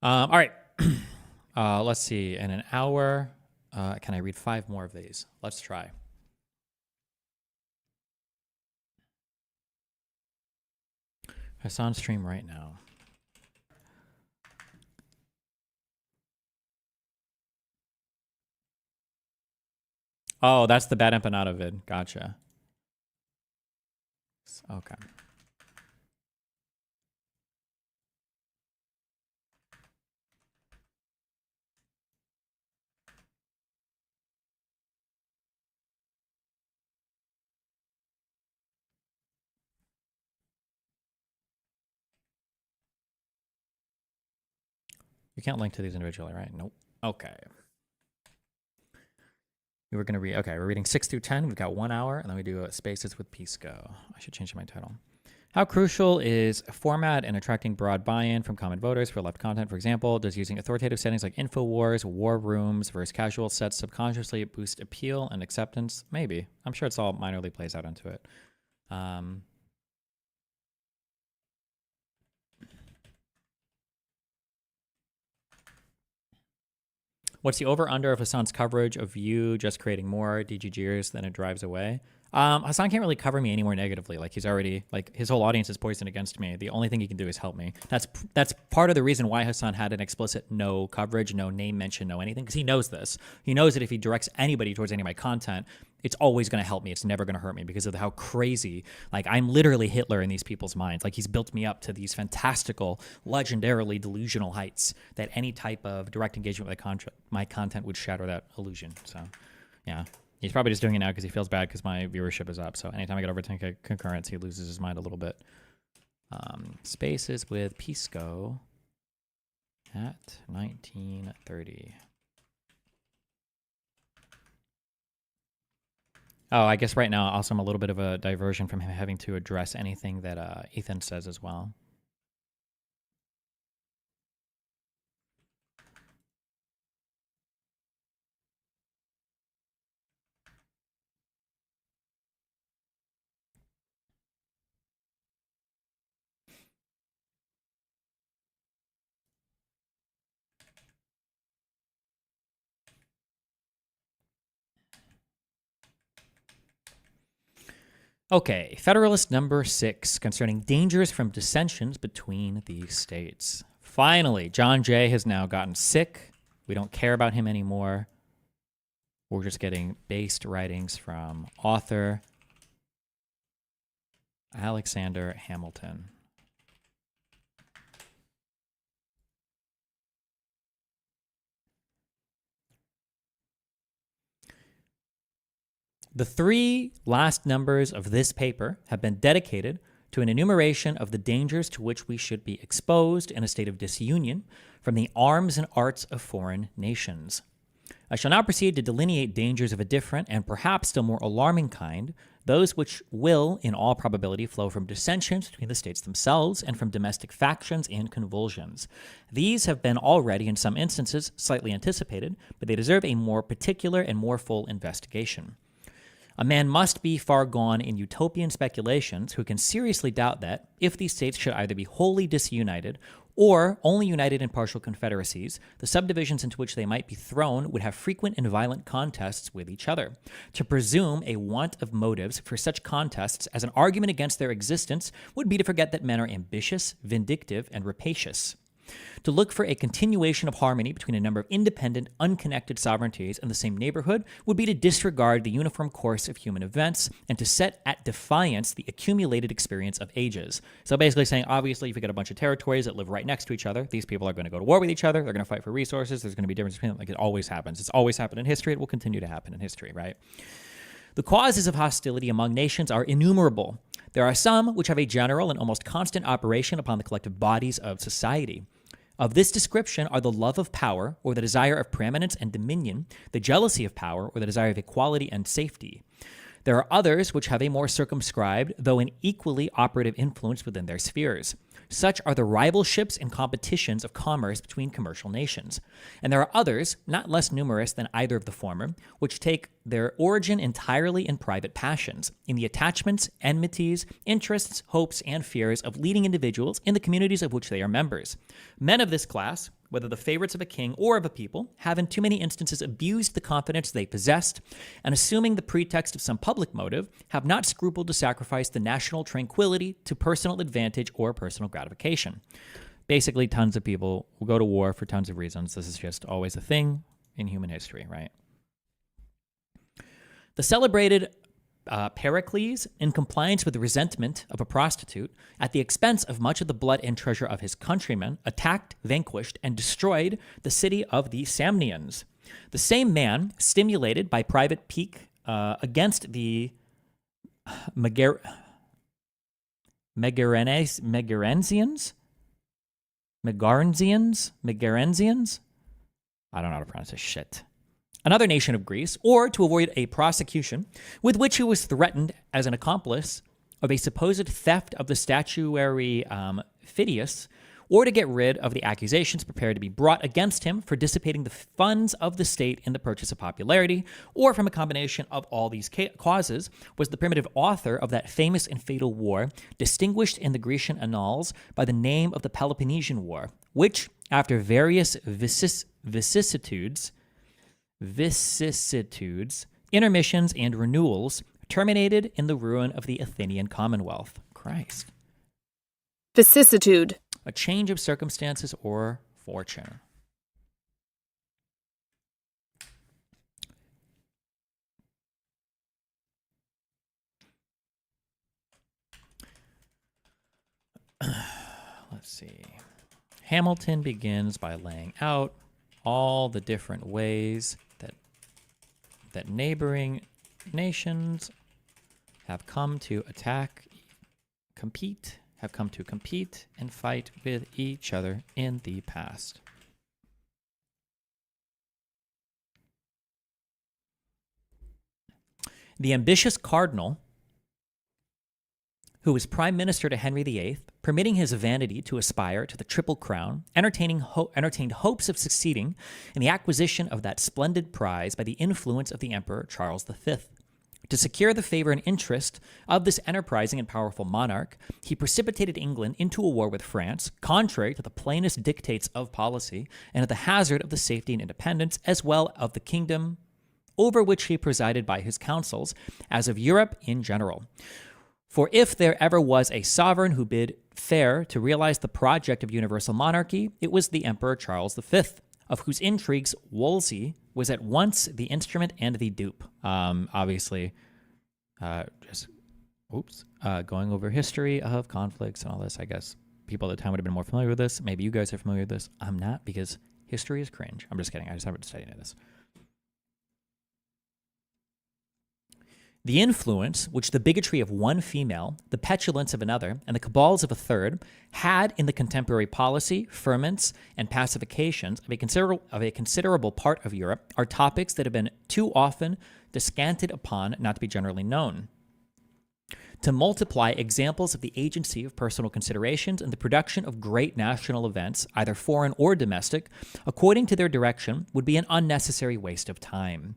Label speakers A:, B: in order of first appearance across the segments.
A: All right. Let's see. In an hour, can I read 5 more of these? Let's try. It's on stream right now. Oh, that's the bad empanada vid. Gotcha. Okay. You can't link to these individually, right? Nope. Okay. We were going to read, okay, we're reading 6 through 10. We've got 1 hour, and then we do Spaces with Pisco. I should change my title. How crucial is format in attracting broad buy-in from common voters for left content? For example, does using authoritative settings like InfoWars, war rooms versus casual sets subconsciously boost appeal and acceptance? Maybe. I'm sure it's all minorly plays out into it. What's the over-under of Hassan's coverage of you just creating more DGGers than it drives away? Hassan can't really cover me any more negatively. Like, he's already, like, his whole audience is poisoned against me. The only thing he can do is help me. That's part of the reason why Hassan had an explicit no coverage, no name mention, no anything, because he knows this. He knows that if he directs anybody towards any of my content, it's always going to help me. It's never going to hurt me because of how crazy, like, I'm literally Hitler in these people's minds. Like, he's built me up to these fantastical, legendarily delusional heights that any type of direct engagement with my content would shatter that illusion. So, yeah. He's probably just doing it now because he feels bad because my viewership is up. So anytime I get over 10K concurrents, he loses his mind a little bit. Spaces with Pisco at 1930. Oh, I guess right now also I'm a little bit of a diversion from him having to address anything that Ethan says as well. Okay, Federalist number 6 concerning dangers from dissensions between the states. Finally, John Jay has now gotten sick. We don't care about him anymore. We're just getting based writings from author Alexander Hamilton. The 3 last numbers of this paper have been dedicated to an enumeration of the dangers to which we should be exposed in a state of disunion from the arms and arts of foreign nations. I shall now proceed to delineate dangers of a different and perhaps still more alarming kind, those which will, in all probability, flow from dissensions between the states themselves and from domestic factions and convulsions. These have been already, in some instances, slightly anticipated, but they deserve a more particular and more full investigation. A man must be far gone in utopian speculations who can seriously doubt that, if these states should either be wholly disunited or only united in partial confederacies, the subdivisions into which they might be thrown would have frequent and violent contests with each other. To presume a want of motives for such contests as an argument against their existence would be to forget that men are ambitious, vindictive, and rapacious. To look for a continuation of harmony between a number of independent, unconnected sovereignties in the same neighborhood would be to disregard the uniform course of human events and to set at defiance the accumulated experience of ages. So basically saying, obviously, if you get a bunch of territories that live right next to each other, these people are going to go to war with each other, they're going to fight for resources, there's going to be differences between them, like it always happens. It's always happened in history, it will continue to happen in history, right? The causes of hostility among nations are innumerable. There are some which have a general and almost constant operation upon the collective bodies of society. Of this description are the love of power, or the desire of preeminence and dominion, the jealousy of power, or the desire of equality and safety. There are others which have a more circumscribed, though an equally operative influence within their spheres. Such are the rivalships and competitions of commerce between commercial nations. And there are others, not less numerous than either of the former, which take their origin entirely in private passions, in the attachments, enmities, interests, hopes, and fears of leading individuals in the communities of which they are members. Men of this class, whether the favorites of a king or of a people, have in too many instances abused the confidence they possessed, and assuming the pretext of some public motive, have not scrupled to sacrifice the national tranquility to personal advantage or personal gratification. Basically, tons of people will go to war for tons of reasons. This is just always a thing in human history, right? The celebrated Pericles, in compliance with the resentment of a prostitute, at the expense of much of the blood and treasure of his countrymen, attacked, vanquished, and destroyed the city of the Samnians. The same man, stimulated by private pique against the Megarensians? I don't know how to pronounce this shit. Another nation of Greece, or to avoid a prosecution with which he was threatened as an accomplice of a supposed theft of the statuary Phidias, or to get rid of the accusations prepared to be brought against him for dissipating the funds of the state in the purchase of popularity, or from a combination of all these causes, was the primitive author of that famous and fatal war, distinguished in the Grecian annals by the name of the Peloponnesian War, which, after various vicissitudes, intermissions, and renewals, terminated in the ruin of the Athenian Commonwealth. Christ.
B: Vicissitude.
A: A change of circumstances or fortune. Let's see. Hamilton begins by laying out all the different ways that neighboring nations have come to compete and fight with each other in the past. The ambitious cardinal, who was prime minister to Henry VIII, permitting his vanity to aspire to the triple crown, entertained hopes of succeeding in the acquisition of that splendid prize by the influence of the Emperor Charles V. To secure the favor and interest of this enterprising and powerful monarch, he precipitated England into a war with France, contrary to the plainest dictates of policy, and at the hazard of the safety and independence, as well of the kingdom over which he presided by his counsels, as of Europe in general. For if there ever was a sovereign who bid fair to realize the project of universal monarchy, it was the Emperor Charles V, of whose intrigues Wolsey was at once the instrument and the dupe. Obviously, going over history of conflicts and all this. I guess people at the time would have been more familiar with this. Maybe you guys are familiar with this. I'm not, because history is cringe. I'm just kidding. I just haven't studied this. The influence which the bigotry of one female, the petulance of another, and the cabals of a third had in the contemporary policy, ferments, and pacifications of a considerable part of Europe are topics that have been too often descanted upon not to be generally known. To multiply examples of the agency of personal considerations and the production of great national events, either foreign or domestic, according to their direction, would be an unnecessary waste of time.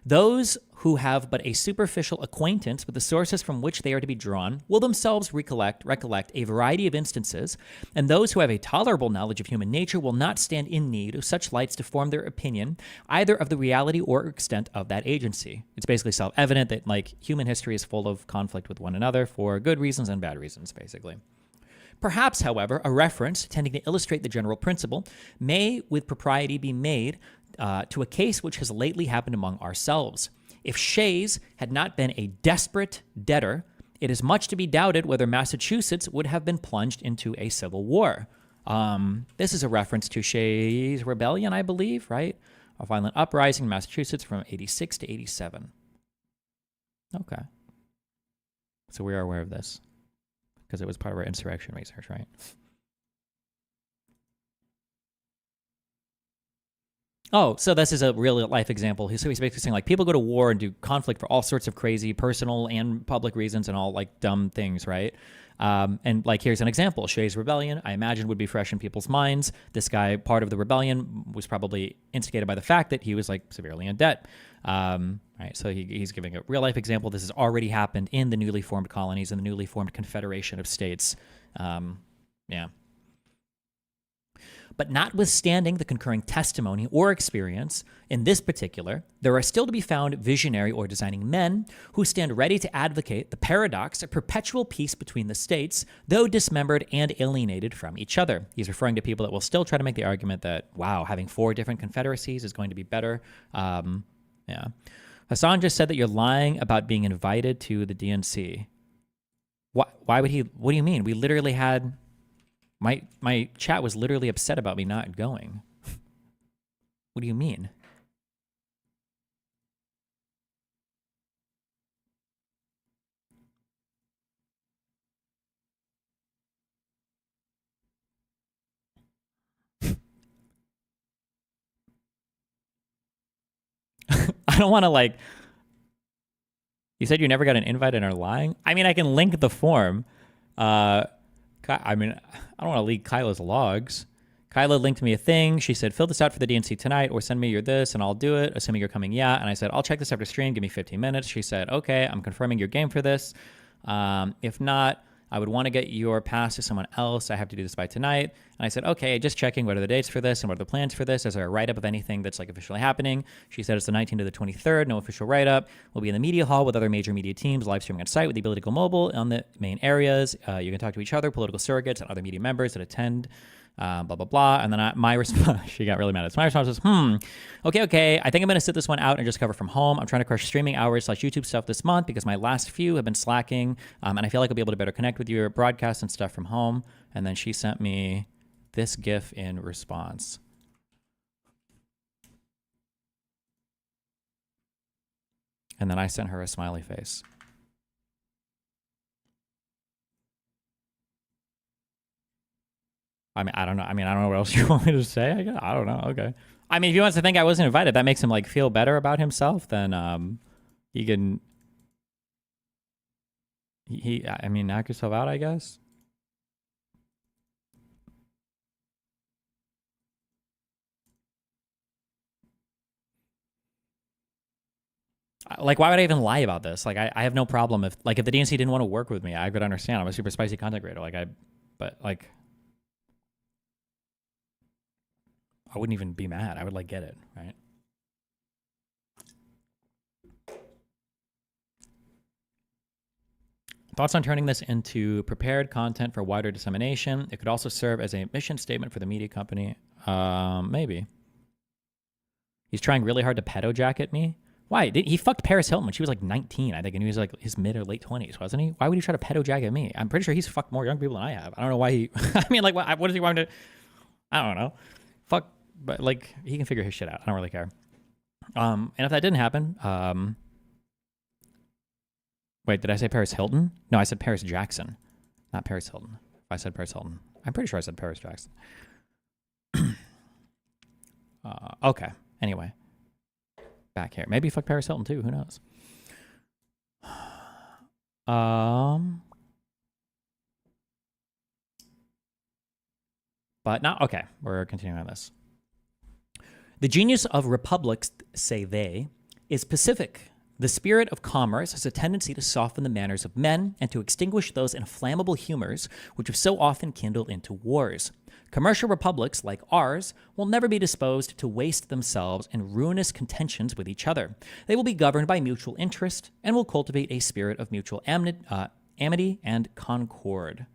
A: Those who have but a superficial acquaintance with the sources from which they are to be drawn will themselves recollect a variety of instances, and those who have a tolerable knowledge of human nature will not stand in need of such lights to form their opinion either of the reality or extent of that agency. It's basically self-evident that human history is full of conflict with one another for good reasons and bad reasons, basically. Perhaps, however, a reference tending to illustrate the general principle may with propriety be made to a case which has lately happened among ourselves. If Shays had not been a desperate debtor, it is much to be doubted whether Massachusetts would have been plunged into a civil war. This is a reference to Shays' Rebellion, I believe, right? A violent uprising in Massachusetts from 86 to 87. Okay. So we are aware of this because it was part of our insurrection research, right? Oh, so this is a real life example. So he's basically saying people go to war and do conflict for all sorts of crazy personal and public reasons and all dumb things, right? And here's an example. Shays' Rebellion, I imagine, would be fresh in people's minds. This guy, part of the rebellion, was probably instigated by the fact that he was severely in debt. Right, so he's giving a real life example. This has already happened in the newly formed colonies and the newly formed Confederation of States. Yeah. But notwithstanding the concurring testimony or experience, in this particular, there are still to be found visionary or designing men who stand ready to advocate the paradox of perpetual peace between the states, though dismembered and alienated from each other. He's referring to people that will still try to make the argument that, wow, having 4 different confederacies is going to be better. Yeah. Hassan just said that you're lying about being invited to the DNC. Why would he? What do you mean? We literally had my chat was literally upset about me not going. What do you mean? I don't want to like. You said you never got an invite and are lying? I mean, I can link the form. I mean, I don't want to leak Kyla's logs. Kyla linked me a thing. She said, fill this out for the DNC tonight or send me your this and I'll do it, assuming you're coming, yeah. And I said, I'll check this after stream. Give me 15 minutes. She said, okay, I'm confirming your game for this. If not, I would want to get your pass to someone else. I have to do this by tonight. And I said, okay, just checking what are the dates for this and what are the plans for this. Is there a write-up of anything that's like officially happening? She said it's the 19th to the 23rd, no official write-up. We'll be in the media hall with other major media teams, live streaming on site with the ability to go mobile on the main areas. You can talk to each other, political surrogates, and other media members that attend. Blah, blah, blah. And then my response, she got really mad. My response was, okay. I think I'm going to sit this one out and just cover from home. I'm trying to crush streaming hours / YouTube stuff this month because my last few have been slacking. And I feel like I'll be able to better connect with your broadcasts and stuff from home. And then she sent me this GIF in response. And then I sent her a smiley face. I mean, I don't know. I don't know what else you want me to say. I don't know. Okay. I mean, if he wants to think I wasn't invited, that makes him like feel better about himself. Then he can. I mean, knock yourself out, I guess. Like, why would I even lie about this? Like, I have no problem if the DNC didn't want to work with me. I could understand. I'm a super spicy content creator. But I wouldn't even be mad. I would get it, right? Thoughts on turning this into prepared content for wider dissemination? It could also serve as a mission statement for the media company. Maybe. He's trying really hard to pedo jacket me. Why? He fucked Paris Hilton when she was 19, I think, and he was his mid or late 20s, wasn't he? Why would he try to pedo jacket me? I'm pretty sure he's fucked more young people than I have. I don't know why he. I mean, what does he want to? I don't know. Fuck. But he can figure his shit out. I don't really care. And if that didn't happen, wait, did I say Paris Hilton? No, I said Paris Jackson, not Paris Hilton. If I said Paris Hilton, I'm pretty sure I said Paris Jackson. Okay. Anyway, back here. Maybe fuck Paris Hilton too. Who knows? But now, okay, we're continuing on this. The genius of republics, say they, is pacific. The spirit of commerce has a tendency to soften the manners of men and to extinguish those inflammable humors which have so often kindled into wars. Commercial republics like ours will never be disposed to waste themselves in ruinous contentions with each other. They will be governed by mutual interest and will cultivate a spirit of mutual amity and concord.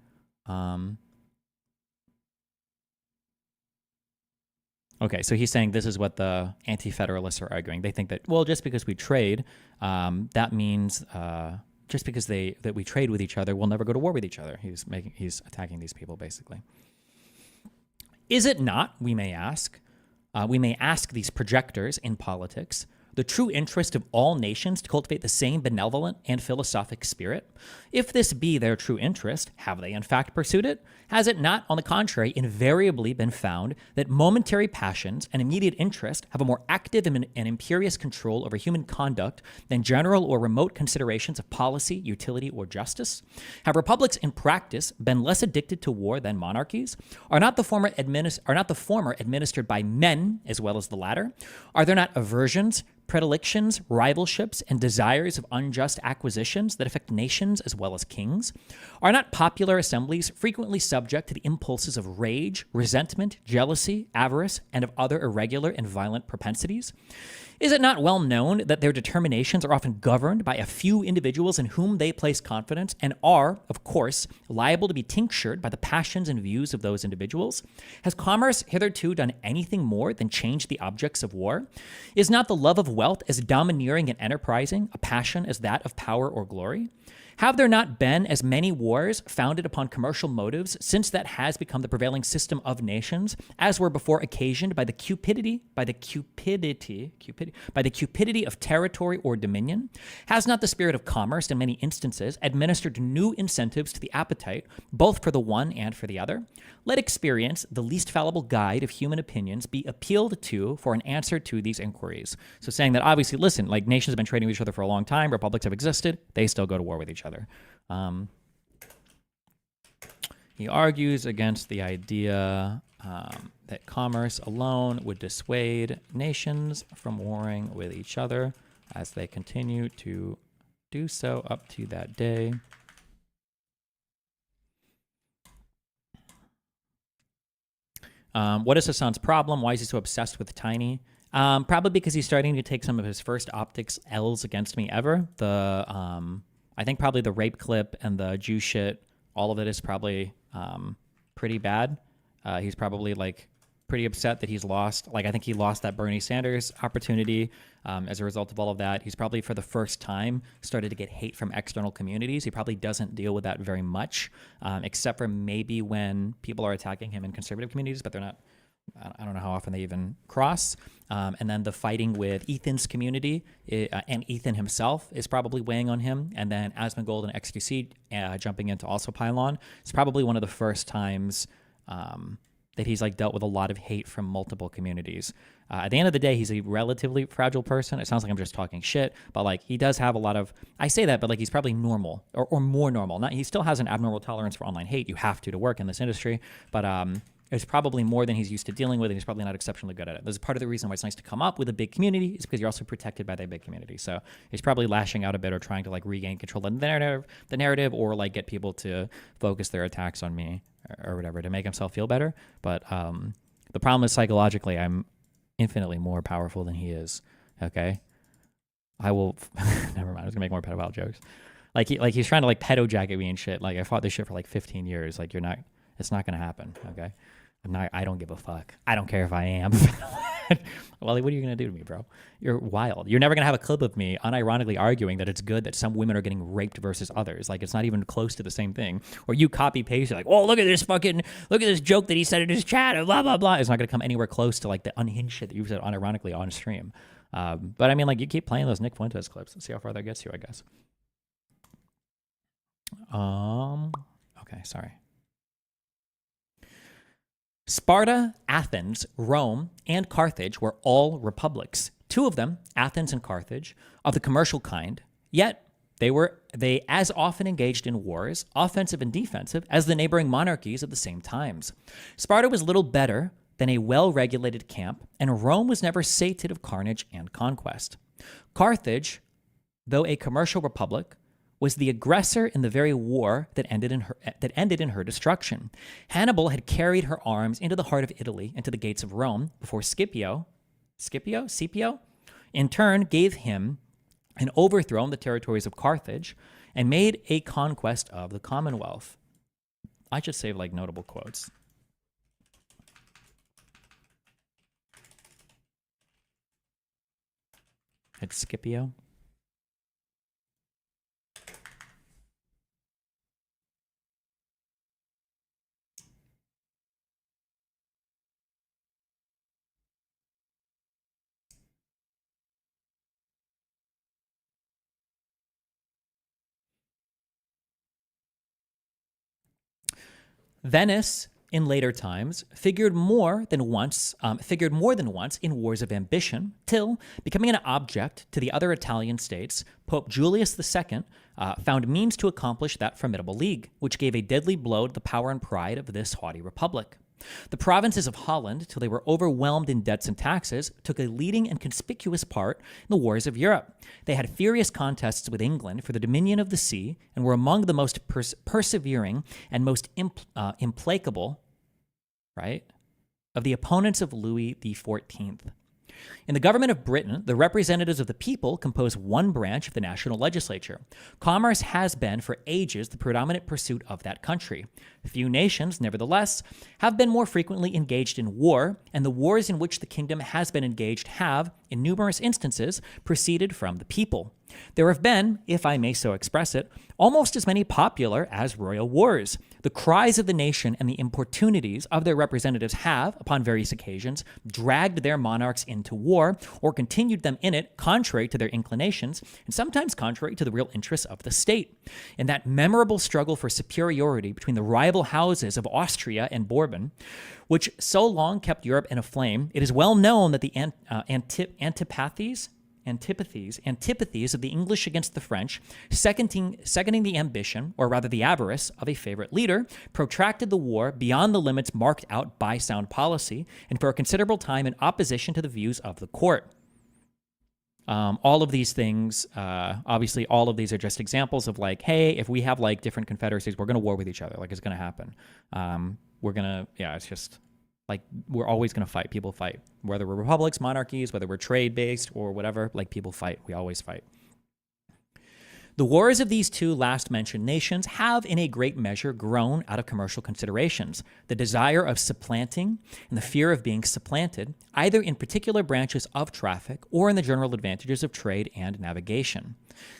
A: Okay, so he's saying this is what the anti-federalists are arguing. They think that, well, just because we trade, that means just because that we trade with each other, we'll never go to war with each other. He's attacking these people, basically. Is it not, we may ask these projectors in politics, the true interest of all nations to cultivate the same benevolent and philosophic spirit? If this be their true interest, have they in fact pursued it? Has it not, on the contrary, invariably been found that momentary passions and immediate interest have a more active and imperious control over human conduct than general or remote considerations of policy, utility, or justice? Have republics in practice been less addicted to war than monarchies? Are not the former administered by men as well as the latter? Are there not aversions, predilections, rivalships, and desires of unjust acquisitions that affect nations as well as kings? Are not popular assemblies frequently subject to the impulses of rage, resentment, jealousy, avarice, and of other irregular and violent propensities? Is it not well known that their determinations are often governed by a few individuals in whom they place confidence and are, of course, liable to be tinctured by the passions and views of those individuals? Has commerce hitherto done anything more than change the objects of war? Is not the love of wealth as domineering and enterprising a passion as that of power or glory? Have there not been as many wars founded upon commercial motives since that has become the prevailing system of nations, as were before occasioned by the cupidity of territory or dominion? Has not the spirit of commerce in many instances administered new incentives to the appetite, both for the one and for the other? Let experience, the least fallible guide of human opinions, be appealed to for an answer to these inquiries. So saying that, obviously, listen, like nations have been trading with each other for a long time, republics have existed, they still go to war with each other. He argues against the idea that commerce alone would dissuade nations from warring with each other, as they continue to do so up to that day. What is Hassan's problem? Why is he so obsessed with Tiny? Probably because he's starting to take some of his first optics L's against me ever. I think probably the rape clip and the Jew shit, all of it is probably pretty bad. He's probably like pretty upset that he's lost. Like I think he lost that Bernie Sanders opportunity as a result of all of that. He's probably for the first time started to get hate from external communities. He probably doesn't deal with that very much, except for maybe when people are attacking him in conservative communities, but they're not. I don't know how often they even cross. And then the fighting with Ethan's community and Ethan himself is probably weighing on him. And then Asmongold and XQC jumping into also Pylon. It's probably one of the first times that he's like dealt with a lot of hate from multiple communities. At the end of the day, he's a relatively fragile person. It sounds like I'm just talking shit, but like he does have a lot of, I say that, but like he's probably normal or more normal. He still has an abnormal tolerance for online hate. You have to work in this industry, but it's probably more than he's used to dealing with, and he's probably not exceptionally good at it. This is part of the reason why it's nice to come up with a big community, is because you're also protected by that big community. So he's probably lashing out a bit or trying to like regain control of the narrative, or like get people to focus their attacks on me or whatever to make himself feel better. But the problem is psychologically, I'm infinitely more powerful than he is. Okay, I will. Never mind. I was gonna make more pedophile jokes. He's trying to like pedo jacket me and shit. Like I fought this shit for like 15 years. Like it's not gonna happen. Okay. I don't give a fuck. I don't care if I am. Wally, what are you going to do to me, bro? You're wild. You're never going to have a clip of me unironically arguing that it's good that some women are getting raped versus others. Like, it's not even close to the same thing. Or you copy paste, you're like, oh, look at this joke that he said in his chat, and blah, blah, blah. It's not going to come anywhere close to, like, the unhinged shit that you said unironically on stream. But, I mean, like, you keep playing those Nick Fuentes clips and see how far that gets you, I guess. Okay, sorry. Sparta, Athens, Rome, and Carthage were all republics. Two of them, Athens and Carthage, of the commercial kind, yet they as often engaged in wars, offensive and defensive, as the neighboring monarchies of the same times. Sparta was little better than a well-regulated camp, and Rome was never sated of carnage and conquest. Carthage, though a commercial republic, was the aggressor in the very war that ended in her destruction. Hannibal had carried her arms into the heart of Italy and to the gates of Rome before Scipio, in turn gave him an overthrow in the territories of Carthage and made a conquest of the Commonwealth. I should save like notable quotes. It's Scipio. Venice, in later times, figured more than once in wars of ambition, till, becoming an object to the other Italian states, Pope Julius II found means to accomplish that formidable league, which gave a deadly blow to the power and pride of this haughty republic. The provinces of Holland, till they were overwhelmed in debts and taxes, took a leading and conspicuous part in the wars of Europe. They had furious contests with England for the dominion of the sea and were among the most persevering and most implacable, right, of the opponents of Louis XIV. In the government of Britain, the representatives of the people compose one branch of the national legislature. Commerce has been for ages the predominant pursuit of that country. Few nations, nevertheless, have been more frequently engaged in war, and the wars in which the kingdom has been engaged have, in numerous instances, proceeded from the people. There have been, if I may so express it, almost as many popular as royal wars. The cries of the nation and the importunities of their representatives have, upon various occasions, dragged their monarchs into war or continued them in it contrary to their inclinations and sometimes contrary to the real interests of the state. In that memorable struggle for superiority between the rival houses of Austria and Bourbon, which so long kept Europe in a flame, it is well known that the antipathies of the English against the French, seconding the ambition, or rather the avarice, of a favorite leader, protracted the war beyond the limits marked out by sound policy, and for a considerable time in opposition to the views of the court. All of these things, obviously, all of these are just examples of like, hey, if we have like different confederacies, we're going to war with each other. Like, it's going to happen. It's just like, we're always going to fight. People fight. Whether we're republics, monarchies, whether we're trade-based or whatever, like, people fight. We always fight. The wars of these two last mentioned nations have in a great measure grown out of commercial considerations, the desire of supplanting and the fear of being supplanted, either in particular branches of traffic or in the general advantages of trade and navigation.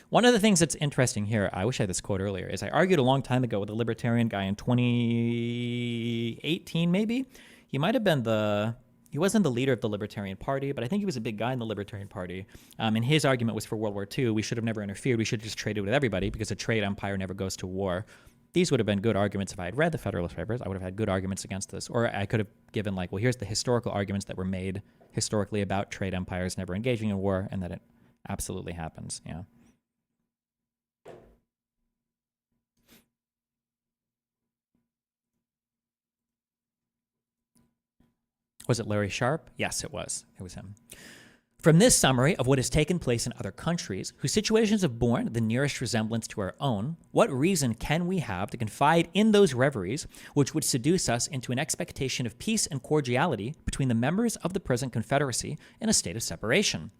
A: One of the things that's interesting here, I wish I had this quote earlier, is I argued a long time ago with a libertarian guy in 2018 maybe. He might have been he wasn't the leader of the Libertarian Party, but I think he was a big guy in the Libertarian Party. And his argument was for World War II, we should have never interfered. We should have just traded with everybody because a trade empire never goes to war. These would have been good arguments if I had read the Federalist Papers. I would have had good arguments against this. Or I could have given like, well, here's the historical arguments that were made historically about trade empires never engaging in war and that it absolutely happens. Yeah. Was it Larry Sharp? Yes, it was. It was him. From this summary of what has taken place in other countries, whose situations have borne the nearest resemblance to our own, what reason can we have to confide in those reveries which would seduce us into an expectation of peace and cordiality between the members of the present Confederacy in a state of separation?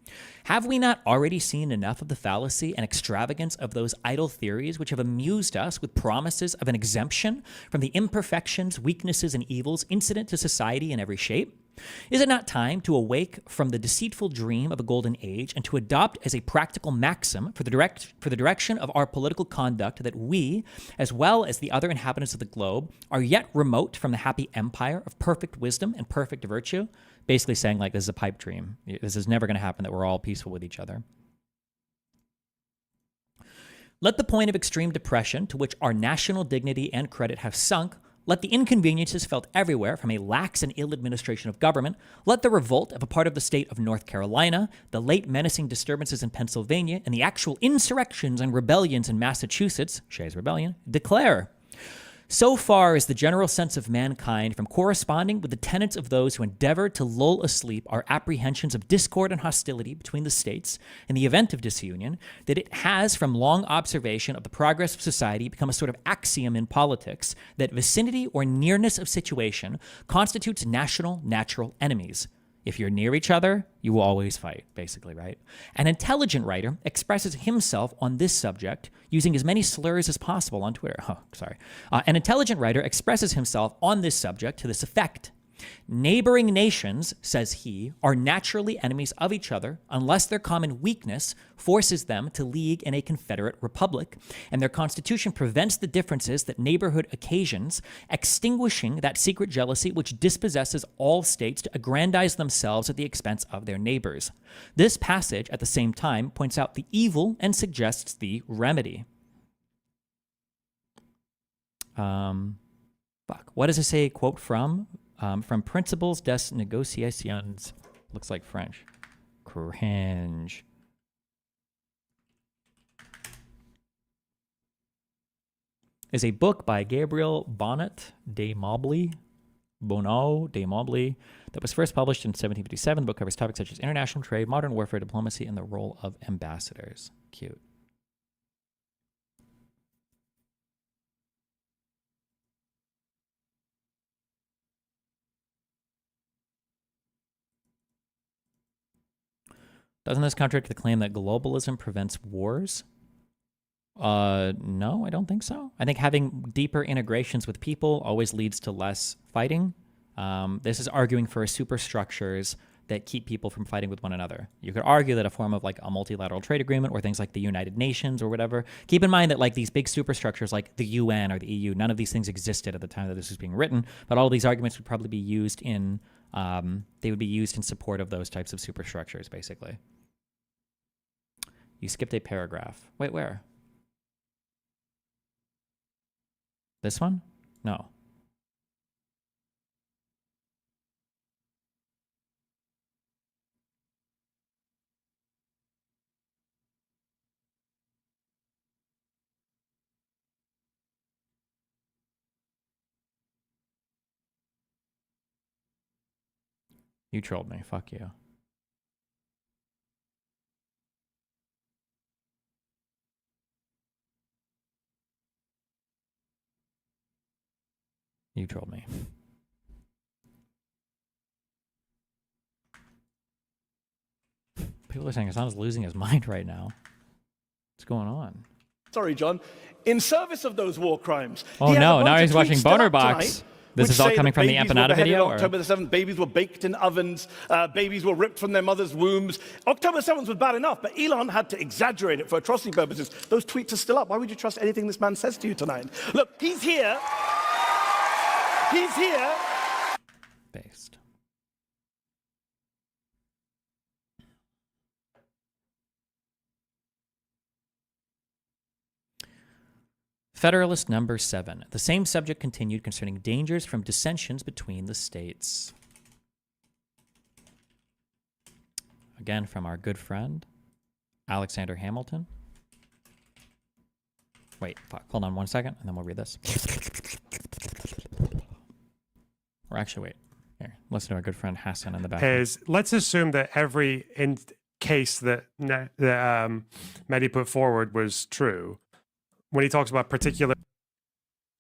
A: Have we not already seen enough of the fallacy and extravagance of those idle theories which have amused us with promises of an exemption from the imperfections, weaknesses, and evils incident to society in every shape? Is it not time to awake from the deceitful dream of a golden age and to adopt as a practical maxim for the direction of our political conduct that we, as well as the other inhabitants of the globe, are yet remote from the happy empire of perfect wisdom and perfect virtue? Basically saying like, this is a pipe dream. This is never going to happen, that we're all peaceful with each other. Let the point of extreme depression to which our national dignity and credit have sunk, let the inconveniences felt everywhere from a lax and ill administration of government, let the revolt of a part of the state of North Carolina, the late menacing disturbances in Pennsylvania, and the actual insurrections and rebellions in Massachusetts, Shays Rebellion, declare. So far is the general sense of mankind from corresponding with the tenets of those who endeavor to lull asleep our apprehensions of discord and hostility between the states in the event of disunion, that it has from long observation of the progress of society become a sort of axiom in politics that vicinity or nearness of situation constitutes national natural enemies. If you're near each other, you will always fight, basically, right? An intelligent writer expresses himself on this subject using as many slurs as possible on Twitter. An intelligent writer expresses himself on this subject to this effect. Neighboring nations, says he, are naturally enemies of each other unless their common weakness forces them to league in a confederate republic, and their constitution prevents the differences that neighborhood occasions, extinguishing that secret jealousy which dispossesses all states to aggrandize themselves at the expense of their neighbors. This passage, at the same time, points out the evil and suggests the remedy. What does it say, quote from? From Principles des Négociations. Looks like French. Cringe. Is a book by Gabriel Bonnet de Mobley. Bonneau de Montbly that was first published in 1757. The book covers topics such as international trade, modern warfare, diplomacy, and the role of ambassadors. Cute. Doesn't this contradict the claim that globalism prevents wars? No, I don't think so. I think having deeper integrations with people always leads to less fighting. This is arguing for superstructures that keep people from fighting with one another. You could argue that a form of like a multilateral trade agreement or things like the United Nations or whatever. Keep in mind that like these big superstructures like the UN or the EU, none of these things existed at the time that this was being written, but all of these arguments would probably be used in, they would be used in support of those types of superstructures, basically. You skipped a paragraph. Wait, where? This one? No. You trolled me. Fuck you. You trolled me. People are saying Hassan's losing his mind right now. What's going on?
B: Sorry, John. In service of those war crimes.
A: Oh no, now he's watching Boner Box. This is all coming from the empanada video?
B: On October the 7th, babies were baked in ovens, babies were ripped from their mothers' wombs. October 7th was bad enough, but Elon had to exaggerate it for atrocity purposes. Those tweets are still up. Why would you trust anything this man says to you tonight? Look, he's here. He's here.
A: Based. Federalist number 7. The same subject continued concerning dangers from dissensions between the states. Again, from our good friend, Alexander Hamilton. Wait, fuck. Hold on one second, and then we'll read this. Or actually, wait. Here, listen to our good friend Hassan in the back.
C: Let's assume that every case that Mehdi put forward was true. When he talks about particular...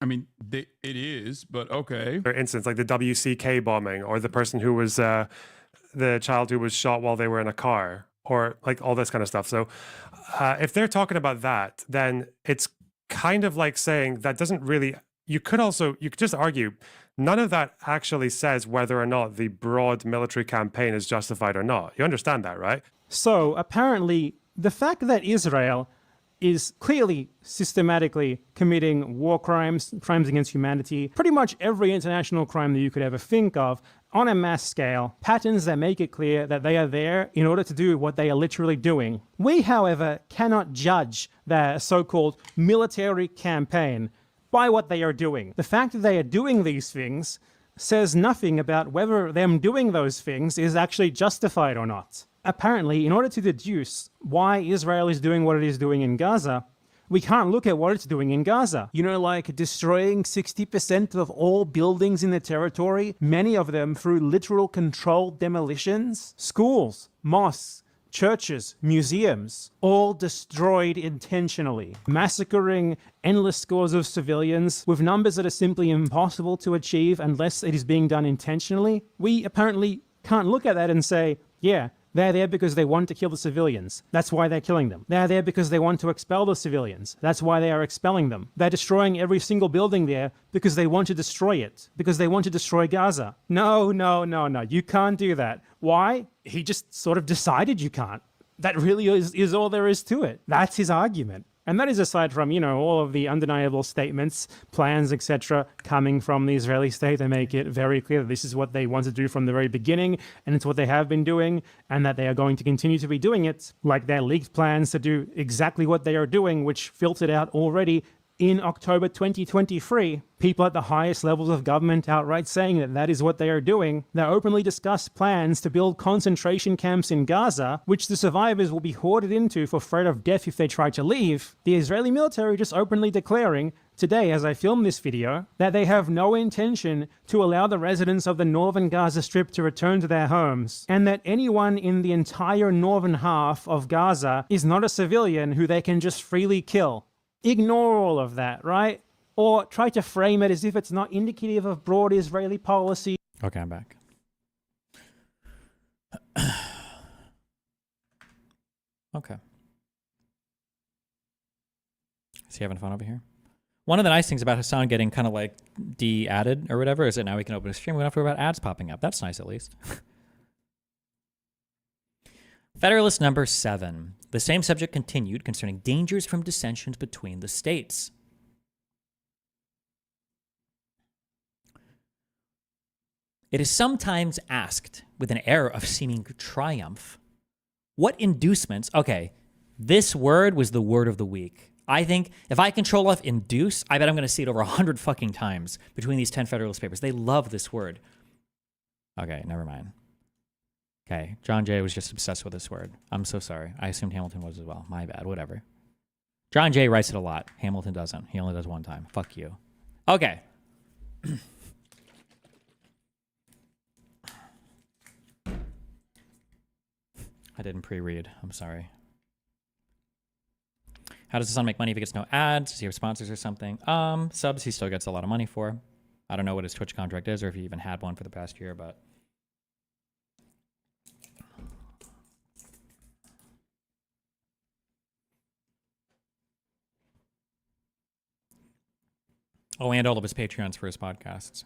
D: I mean, it is, but okay.
C: For instance, like the WCK bombing, or the person who was the child who was shot while they were in a car, or like all this kind of stuff. So if they're talking about that, then it's kind of like saying that doesn't really... You could just argue none of that actually says whether or not the broad military campaign is justified or not. You understand that, right?
E: So apparently, the fact that Israel is clearly systematically committing war crimes, crimes against humanity, pretty much every international crime that you could ever think of, on a mass scale, patterns that make it clear that they are there in order to do what they are literally doing. We, however, cannot judge their so-called military campaign by what they are doing. The fact that they are doing these things says nothing about whether them doing those things is actually justified or not. Apparently, in order to deduce why Israel is doing what it is doing in Gaza, we can't look at what it's doing in Gaza. You know, like destroying 60% of all buildings in the territory, many of them through literal controlled demolitions. Schools, mosques, churches, museums, all destroyed intentionally. Massacring endless scores of civilians with numbers that are simply impossible to achieve unless it is being done intentionally. We apparently can't look at that and say, yeah, they're there because they want to kill the civilians. That's why they're killing them. They're there because they want to expel the civilians. That's why they are expelling them. They're destroying every single building there because they want to destroy it. Because they want to destroy Gaza. No. You can't do that. Why? He just sort of decided you can't. That really is all there is to it. That's his argument. And that is aside from, you know, all of the undeniable statements, plans, etc. coming from the Israeli state. They make it very clear that this is what they want to do from the very beginning, and it's what they have been doing, and that they are going to continue to be doing it, like their leaked plans to do exactly what they are doing, which filtered out already in October 2023, people at the highest levels of government outright saying that that is what they are doing. They openly discuss plans to build concentration camps in Gaza, which the survivors will be hoarded into for threat of death if they try to leave. The Israeli military just openly declaring today as I film this video that they have no intention to allow the residents of the northern Gaza Strip to return to their homes, and that anyone in the entire northern half of Gaza is not a civilian who they can just freely kill. Ignore all of that, right? Or try to frame it as if it's not indicative of broad Israeli policy.
A: Okay, I'm back. Okay. Is he having fun over here? One of the nice things about Hassan getting kind of like de-added or whatever is that now we can open a stream. We don't have to worry about ads popping up. That's nice, at least. Federalist number 7. The same subject continued concerning dangers from dissensions between the states. It is sometimes asked, with an air of seeming triumph, what inducements... Okay, this word was the word of the week. I think if I control F induce, I bet I'm going to see it over 100 fucking times between these 10 Federalist papers. They love this word. Okay, never mind. Okay, John Jay was just obsessed with this word. I'm so sorry. I assumed Hamilton was as well. My bad, whatever. John Jay writes it a lot. Hamilton doesn't. He only does one time. Fuck you. Okay. I didn't pre-read. I'm sorry. How does the Sun make money if he gets no ads? Does he have sponsors or something? Subs he still gets a lot of money for. I don't know what his Twitch contract is or if he even had one for the past year, but... Oh, and all of his Patreons for his podcasts.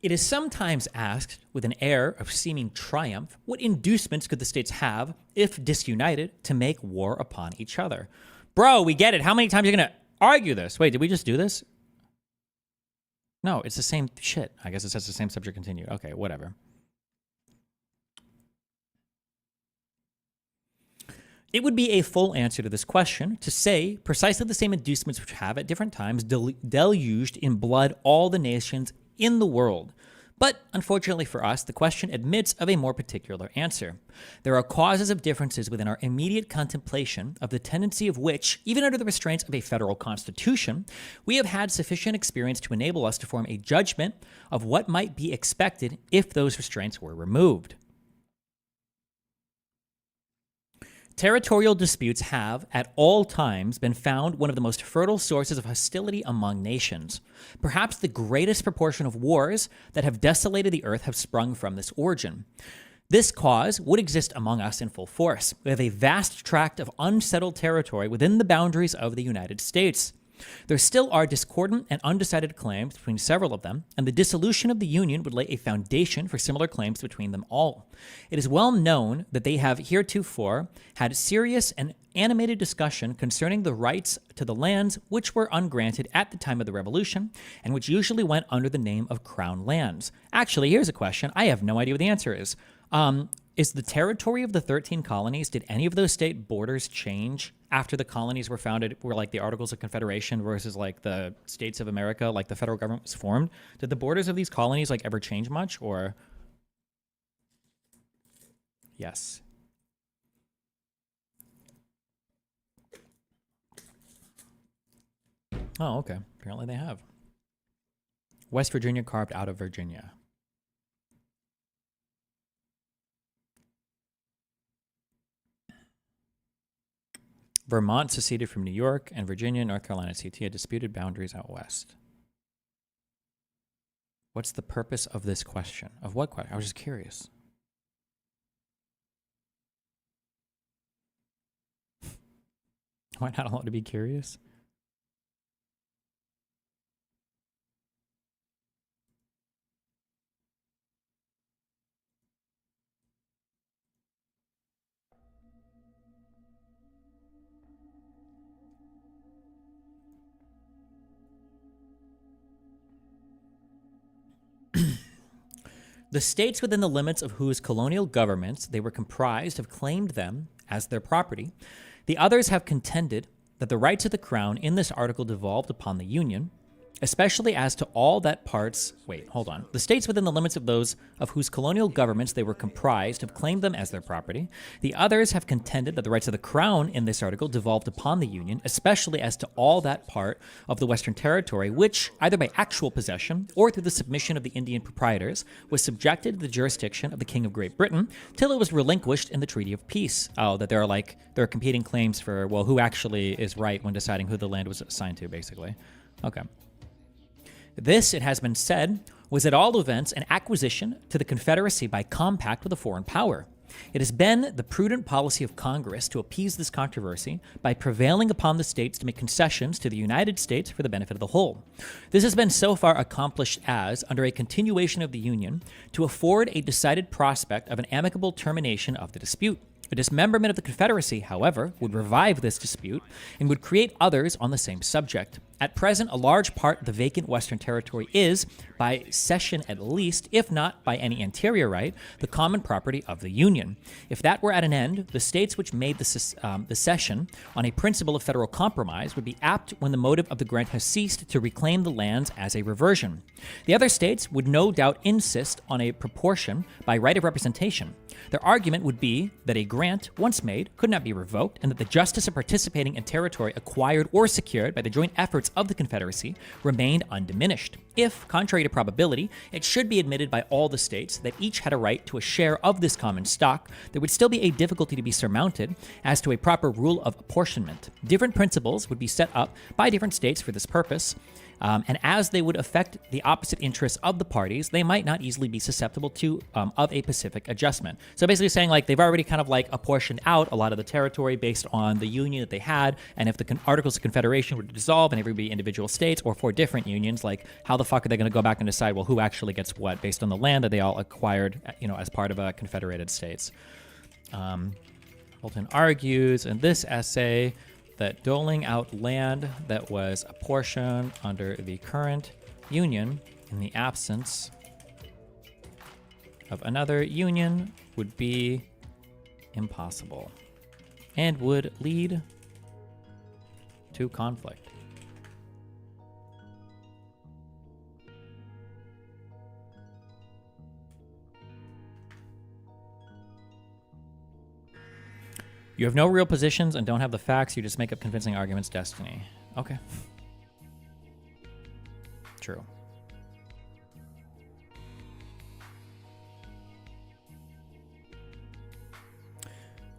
A: It is sometimes asked, with an air of seeming triumph, what inducements could the states have, if disunited, to make war upon each other? Bro, we get it. How many times are you going to argue this? Wait, did we just do this? No, it's the same shit. I guess it says the same subject continued. Okay, whatever. It would be a full answer to this question to say precisely the same inducements which have at different times deluged in blood all the nations in the world. But unfortunately for us, the question admits of a more particular answer. There are causes of differences within our immediate contemplation of the tendency of which, even under the restraints of a federal constitution, we have had sufficient experience to enable us to form a judgment of what might be expected if those restraints were removed. Territorial disputes have, at all times, been found one of the most fertile sources of hostility among nations. Perhaps the greatest proportion of wars that have desolated the earth have sprung from this origin. This cause would exist among us in full force. We have a vast tract of unsettled territory within the boundaries of the United States. There still are discordant and undecided claims between several of them, and the dissolution of the Union would lay a foundation for similar claims between them all. It is well known that they have heretofore had serious and animated discussion concerning the rights to the lands which were ungranted at the time of the Revolution, and which usually went under the name of Crown lands. Actually, here's a question. I have no idea what the answer is. Is the territory of the 13 colonies, did any of those state borders change after the colonies were founded, were like the Articles of Confederation versus like the States of America, like the federal government was formed? Did the borders of these colonies like ever change much, or? Yes. Oh, okay. Apparently they have. West Virginia carved out of Virginia. Vermont seceded from New York, and Virginia and North Carolina CT had disputed boundaries out west. What's the purpose of this question? Of what question? I was just curious. Am I not allowed to be curious? The states within the limits of whose colonial governments they were comprised have claimed them as their property. The others have contended that the rights of the crown in this article devolved upon the Union. especially as to all that parts. Wait, hold on. The states within the limits of those of whose colonial governments they were comprised have claimed them as their property. The others have contended that the rights of the crown in this article devolved upon the Union, especially as to all that part of the Western Territory which, either by actual possession or through the submission of the Indian proprietors, was subjected to the jurisdiction of the King of Great Britain till it was relinquished in the Treaty of Peace. Oh, that there are competing claims for, well, who actually is right when deciding who the land was assigned to, basically. Okay. This, it has been said, was at all events an acquisition to the Confederacy by compact with a foreign power. It has been the prudent policy of Congress to appease this controversy by prevailing upon the states to make concessions to the United States for the benefit of the whole. This has been so far accomplished as, under a continuation of the Union, to afford a decided prospect of an amicable termination of the dispute. A dismemberment of the Confederacy, however, would revive this dispute and would create others on the same subject. At present, a large part of the vacant Western Territory is, by cession at least, if not by any anterior right, the common property of the Union. If that were at an end, the states which made the cession on a principle of federal compromise would be apt, when the motive of the grant has ceased, to reclaim the lands as a reversion. The other states would no doubt insist on a proportion by right of representation. Their argument would be that a grant, once made, could not be revoked, and that the justice of participating in territory acquired or secured by the joint efforts of the Confederacy remained undiminished. If, contrary to probability, it should be admitted by all the states that each had a right to a share of this common stock, there would still be a difficulty to be surmounted as to a proper rule of apportionment. Different principles would be set up by different states for this purpose, and as they would affect the opposite interests of the parties, they might not easily be susceptible to of a pacific adjustment. So basically saying, like, they've already kind of like apportioned out a lot of the territory based on the union that they had, and if the Articles of Confederation were to dissolve and everybody individual states or for different unions, like, how the fuck are they going to go back and decide, well, who actually gets what based on the land that they all acquired, as part of a confederated states? Holton argues in this essay that doling out land that was apportioned under the current union in the absence of another union would be impossible and would lead to conflict. You have no real positions and don't have the facts. You just make up convincing arguments. Destiny. Okay. True.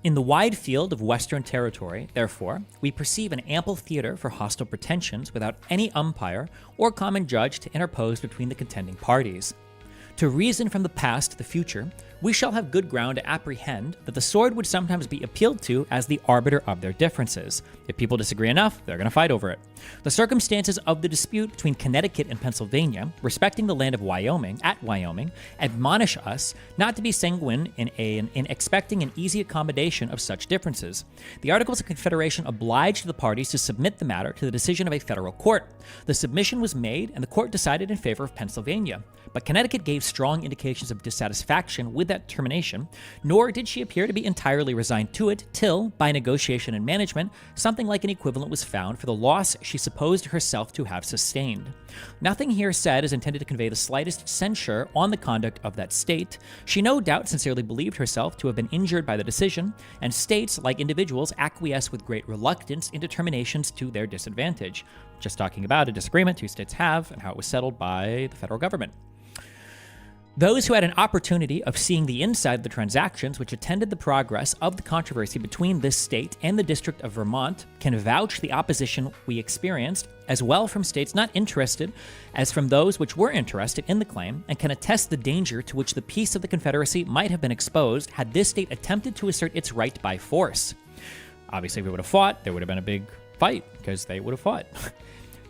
A: In the wide field of Western Territory, therefore, we perceive an ample theater for hostile pretensions without any umpire or common judge to interpose between the contending parties. To reason from the past to the future, we shall have good ground to apprehend that the sword would sometimes be appealed to as the arbiter of their differences. If people disagree enough, they're going to fight over it. The circumstances of the dispute between Connecticut and Pennsylvania, respecting the land of Wyoming, admonish us not to be sanguine in expecting an easy accommodation of such differences. The Articles of Confederation obliged the parties to submit the matter to the decision of a federal court. The submission was made, and the court decided in favor of Pennsylvania. But Connecticut gave strong indications of dissatisfaction with that termination, nor did she appear to be entirely resigned to it till, by negotiation and management, something like an equivalent was found for the loss she supposed herself to have sustained. Nothing here said is intended to convey the slightest censure on the conduct of that state. She no doubt sincerely believed herself to have been injured by the decision, and states, like individuals, acquiesce with great reluctance in determinations to their disadvantage. Just talking about a disagreement two states have and how it was settled by the federal government. Those who had an opportunity of seeing the inside of the transactions which attended the progress of the controversy between this state and the District of Vermont can vouch the opposition we experienced, as well from states not interested as from those which were interested in the claim, and can attest the danger to which the peace of the Confederacy might have been exposed had this state attempted to assert its right by force. Obviously, if we would have fought, there would have been a big fight, because they would have fought.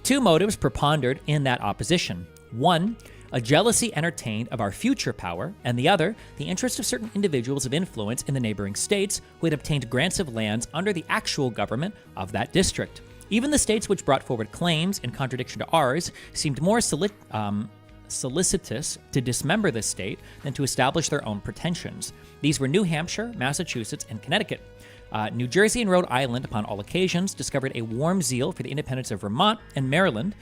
A: Two motives prepondered in that opposition. One, a jealousy entertained of our future power, and the other, the interest of certain individuals of influence in the neighboring states who had obtained grants of lands under the actual government of that district. Even the states which brought forward claims in contradiction to ours seemed more solicitous to dismember this state than to establish their own pretensions. These were New Hampshire, Massachusetts, and Connecticut. New Jersey and Rhode Island, upon all occasions, discovered a warm zeal for the independence of Vermont, and Maryland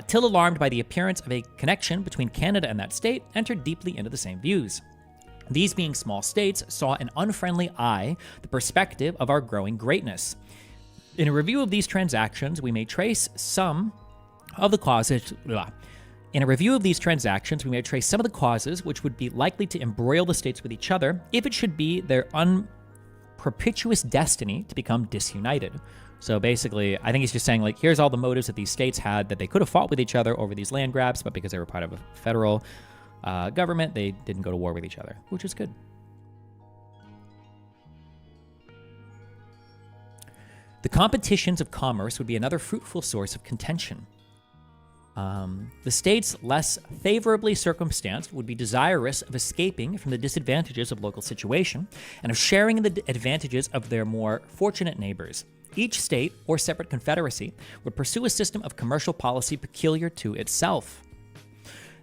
A: Till, alarmed by the appearance of a connection between Canada and that state, entered deeply into the same views. These being small states saw an unfriendly eye the perspective of our growing greatness. In a review of these transactions, we may trace some of the causes. In a review of these transactions, we may trace some of the causes which would be likely to embroil the states with each other if it should be their unpropitious destiny to become disunited. So basically, I think he's just saying, like, here's all the motives that these states had that they could have fought with each other over these land grabs, but because they were part of a federal government, they didn't go to war with each other, which is good. The competitions of commerce would be another fruitful source of contention. The states less favorably circumstanced would be desirous of escaping from the disadvantages of local situation and of sharing in the advantages of their more fortunate neighbors. Each state or separate confederacy would pursue a system of commercial policy peculiar to itself.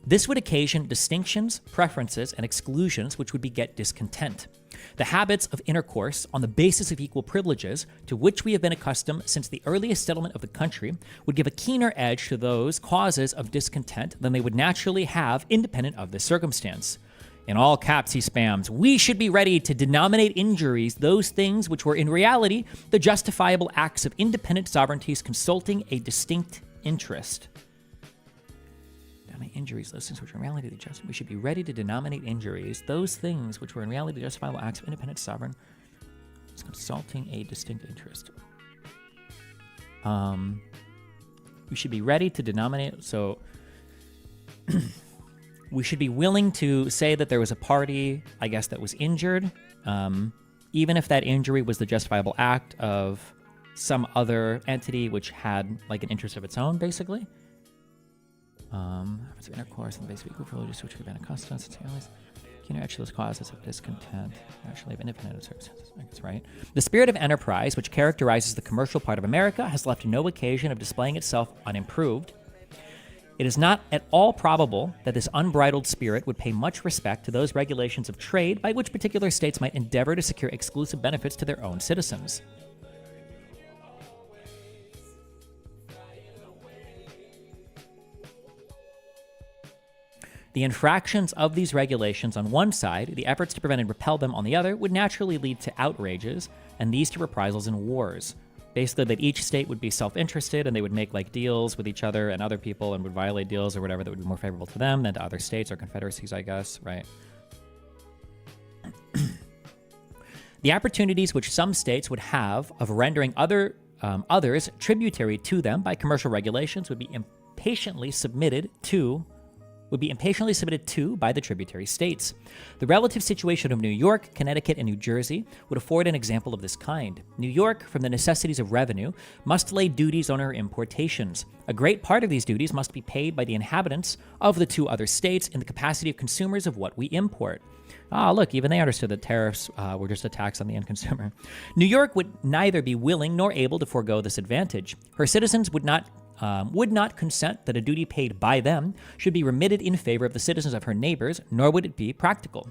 A: This would occasion distinctions, preferences, and exclusions which would beget discontent. The habits of intercourse on the basis of equal privileges, to which we have been accustomed since the earliest settlement of the country, would give a keener edge to those causes of discontent than they would naturally have independent of this circumstance. In all caps he spams, we should be ready to denominate injuries those things which were in reality the justifiable acts of independent sovereignties consulting a distinct interest. Injuries, those things which are in reality the just. We should be ready to denominate injuries those things which were in reality the justifiable acts of independent sovereign, consulting a distinct interest. We should be ready to denominate. So we should be willing to say that there was a party, I guess, that was injured, even if that injury was the justifiable act of some other entity which had like an interest of its own, basically. Of intercourse and the basic equal privileges which we've been accustomed since always keener edge to those causes of discontent, actually of independent circumstances. That's right. The spirit of enterprise which characterizes the commercial part of America has left no occasion of displaying itself unimproved. It is not at all probable that this unbridled spirit would pay much respect to those regulations of trade by which particular states might endeavor to secure exclusive benefits to their own citizens. The infractions of these regulations on one side, the efforts to prevent and repel them on the other, would naturally lead to outrages, and these to reprisals and wars. Basically, that each state would be self-interested, and they would make like deals with each other and other people, and would violate deals or whatever that would be more favorable to them than to other states or confederacies, I guess, right? The opportunities which some states would have of rendering others tributary to them by commercial regulations would be impatiently submitted to by the tributary states. The relative situation of New York, Connecticut, and New Jersey would afford an example of this kind. New York, from the necessities of revenue, must lay duties on her importations. A great part of these duties must be paid by the inhabitants of the two other states in the capacity of consumers of what we import. Look, even they understood that tariffs were just a tax on the end consumer. New York would neither be willing nor able to forego this advantage. Her citizens would not consent that a duty paid by them should be remitted in favor of the citizens of her neighbors, nor would it be practical,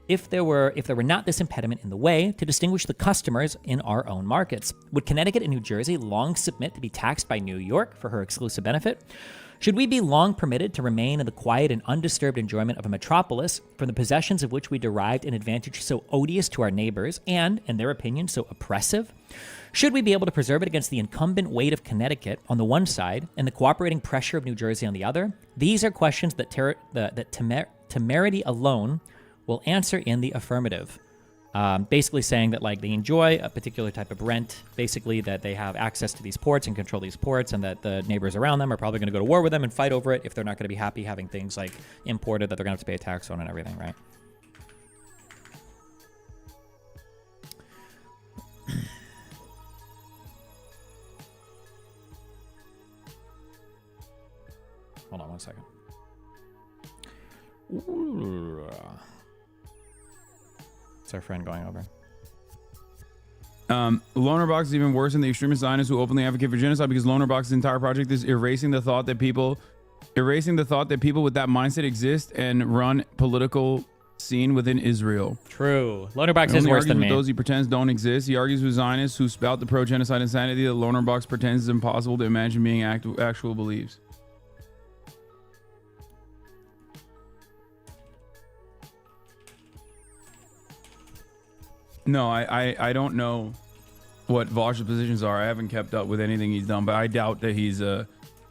A: if there were not this impediment in the way, to distinguish the customers in our own markets. Would Connecticut and New Jersey long submit to be taxed by New York for her exclusive benefit? Should we be long permitted to remain in the quiet and undisturbed enjoyment of a metropolis, from the possessions of which we derived an advantage so odious to our neighbors and, in their opinion, so oppressive? Should we be able to preserve it against the incumbent weight of Connecticut on the one side and the cooperating pressure of New Jersey on the other? These are questions that temerity alone will answer in the affirmative. Basically saying that like they enjoy a particular type of rent, basically that they have access to these ports and control these ports, and that the neighbors around them are probably going to go to war with them and fight over it if they're not going to be happy having things like imported that they're going to have to pay a tax on and everything, right? Hold on one second. It's our friend going over.
D: Loner Box is even worse than the extremist Zionists who openly advocate for genocide, because Loner Box's entire project is erasing the thought that people with that mindset exist and run political scene within Israel.
A: True. Loner Box is worse than me.
D: Those he pretends don't exist. He argues with Zionists who spout the pro-genocide insanity that Loner Box pretends is impossible to imagine being actual beliefs. No, I don't know what Vosh's positions are. I haven't kept up with anything he's done, but I doubt that he's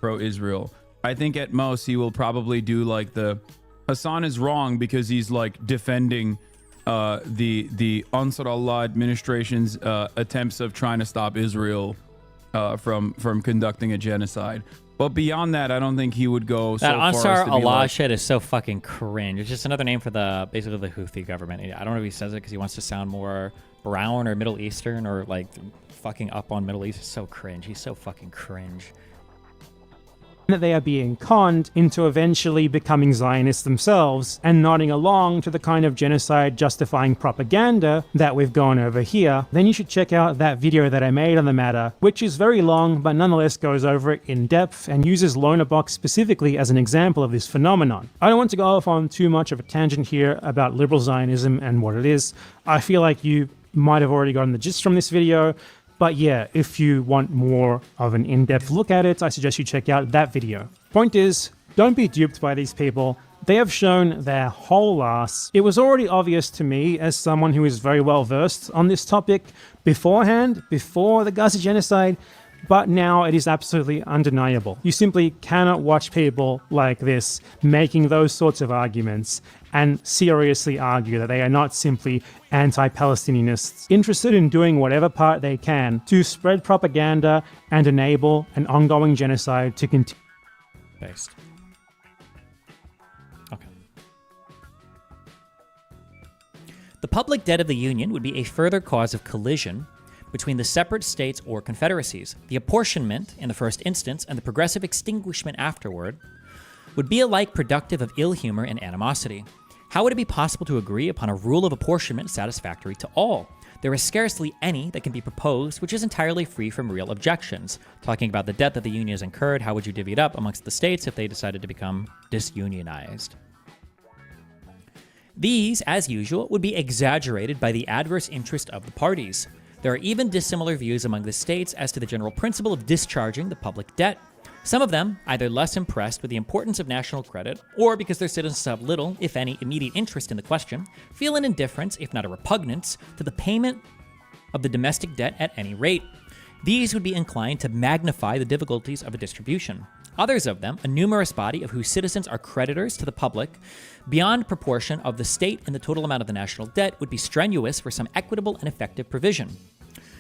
D: pro-Israel. I think at most he will probably do like the Hassan is wrong because he's like defending the Ansar Allah administration's attempts of trying to stop Israel from conducting a genocide. But beyond that, I don't think he would go so
A: That
D: far as
A: Ansar
D: to be
A: Allah
D: like,
A: shit is so fucking cringe. It's just another name for basically the Houthi government. I don't know if he says it because he wants to sound more brown or Middle Eastern or like fucking up on Middle East. It's so cringe. He's so fucking cringe.
E: That they are being conned into eventually becoming Zionists themselves and nodding along to the kind of genocide justifying propaganda that we've gone over here, then you should check out that video that I made on the matter, which is very long but nonetheless goes over it in depth and uses Loanerbox specifically as an example of this phenomenon. I don't want to go off on too much of a tangent here about liberal Zionism and what it is. I feel like you might have already gotten the gist from this video. But yeah, if you want more of an in-depth look at it, I suggest you check out that video. Point is, don't be duped by these people. They have shown their whole ass. It was already obvious to me as someone who is very well versed on this topic beforehand, before the Gaza genocide, but now it is absolutely undeniable. You simply cannot watch people like this making those sorts of arguments and seriously argue that they are not simply anti-Palestinianists interested in doing whatever part they can to spread propaganda and enable an ongoing genocide to continue.
A: Based. Okay. The public debt of the Union would be a further cause of collision between the separate states or confederacies. The apportionment in the first instance and the progressive extinguishment afterward would be alike productive of ill humor and animosity. How would it be possible to agree upon a rule of apportionment satisfactory to all? There is scarcely any that can be proposed which is entirely free from real objections. Talking about the debt that the Union has incurred, how would you divvy it up amongst the states if they decided to become disunionized? These, as usual, would be exaggerated by the adverse interest of the parties. There are even dissimilar views among the states as to the general principle of discharging the public debt. Some of them, either less impressed with the importance of national credit, or because their citizens have little, if any, immediate interest in the question, feel an indifference, if not a repugnance, to the payment of the domestic debt at any rate. These would be inclined to magnify the difficulties of a distribution. Others of them, a numerous body of whose citizens are creditors to the public, beyond proportion of the state in the total amount of the national debt, would be strenuous for some equitable and effective provision.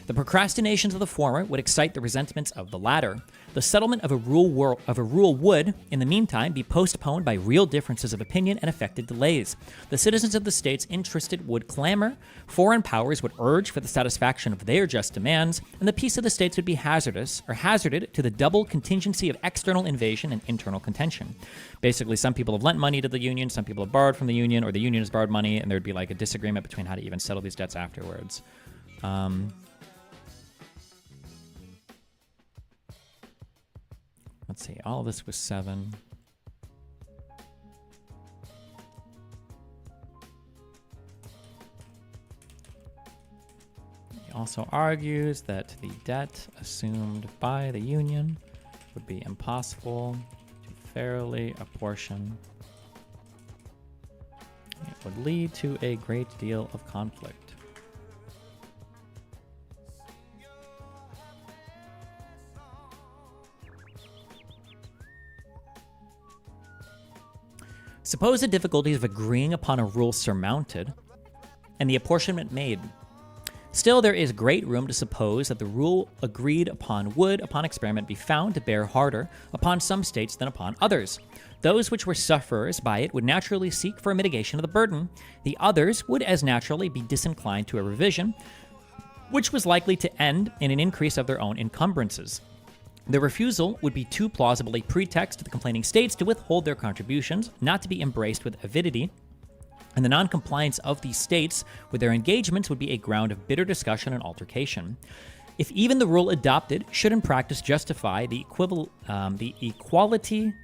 A: The procrastinations of the former would excite the resentments of the latter. The settlement of a rule would, in the meantime, be postponed by real differences of opinion and affected delays. The citizens of the states interested would clamor, foreign powers would urge for the satisfaction of their just demands, and the peace of the states would be hazarded to the double contingency of external invasion and internal contention. Basically, some people have lent money to the Union, some people have borrowed from the Union, or the Union has borrowed money, and there'd be like a disagreement between how to even settle these debts afterwards. Let's see, all of this was 7. He also argues that the debt assumed by the Union would be impossible to fairly apportion. It would lead to a great deal of conflict. Suppose the difficulties of agreeing upon a rule surmounted, and the apportionment made. Still, there is great room to suppose that the rule agreed upon would, upon experiment, be found to bear harder upon some states than upon others. Those which were sufferers by it would naturally seek for a mitigation of the burden. The others would as naturally be disinclined to a revision, which was likely to end in an increase of their own encumbrances. The refusal would be too plausible a pretext to the complaining states to withhold their contributions, not to be embraced with avidity, and the non-compliance of these states with their engagements would be a ground of bitter discussion and altercation. If even the rule adopted should in practice justify the equality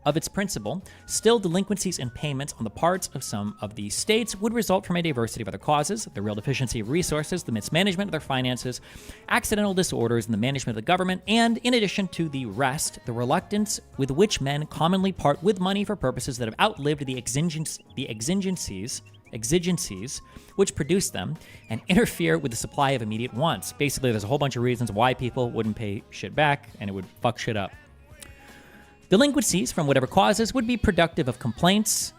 A: of its principle, still delinquencies in payments on the parts of some of these states would result from a diversity of other causes, the real deficiency of resources, the mismanagement of their finances, accidental disorders in the management of the government, and, in addition to the rest, the reluctance with which men commonly part with money for purposes that have outlived the exigencies exigencies which produce them and interfere with the supply of immediate wants. Basically, there's a whole bunch of reasons why people wouldn't pay shit back, and it would fuck shit up. Delinquencies from whatever causes would be productive of complaints,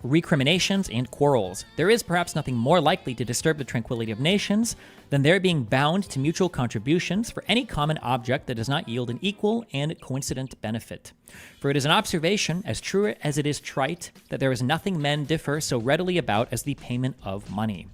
A: recriminations, and quarrels. There is perhaps nothing more likely to disturb the tranquility of nations than their being bound to mutual contributions for any common object that does not yield an equal and coincident benefit. For it is an observation, as true as it is trite, that there is nothing men differ so readily about as the payment of money.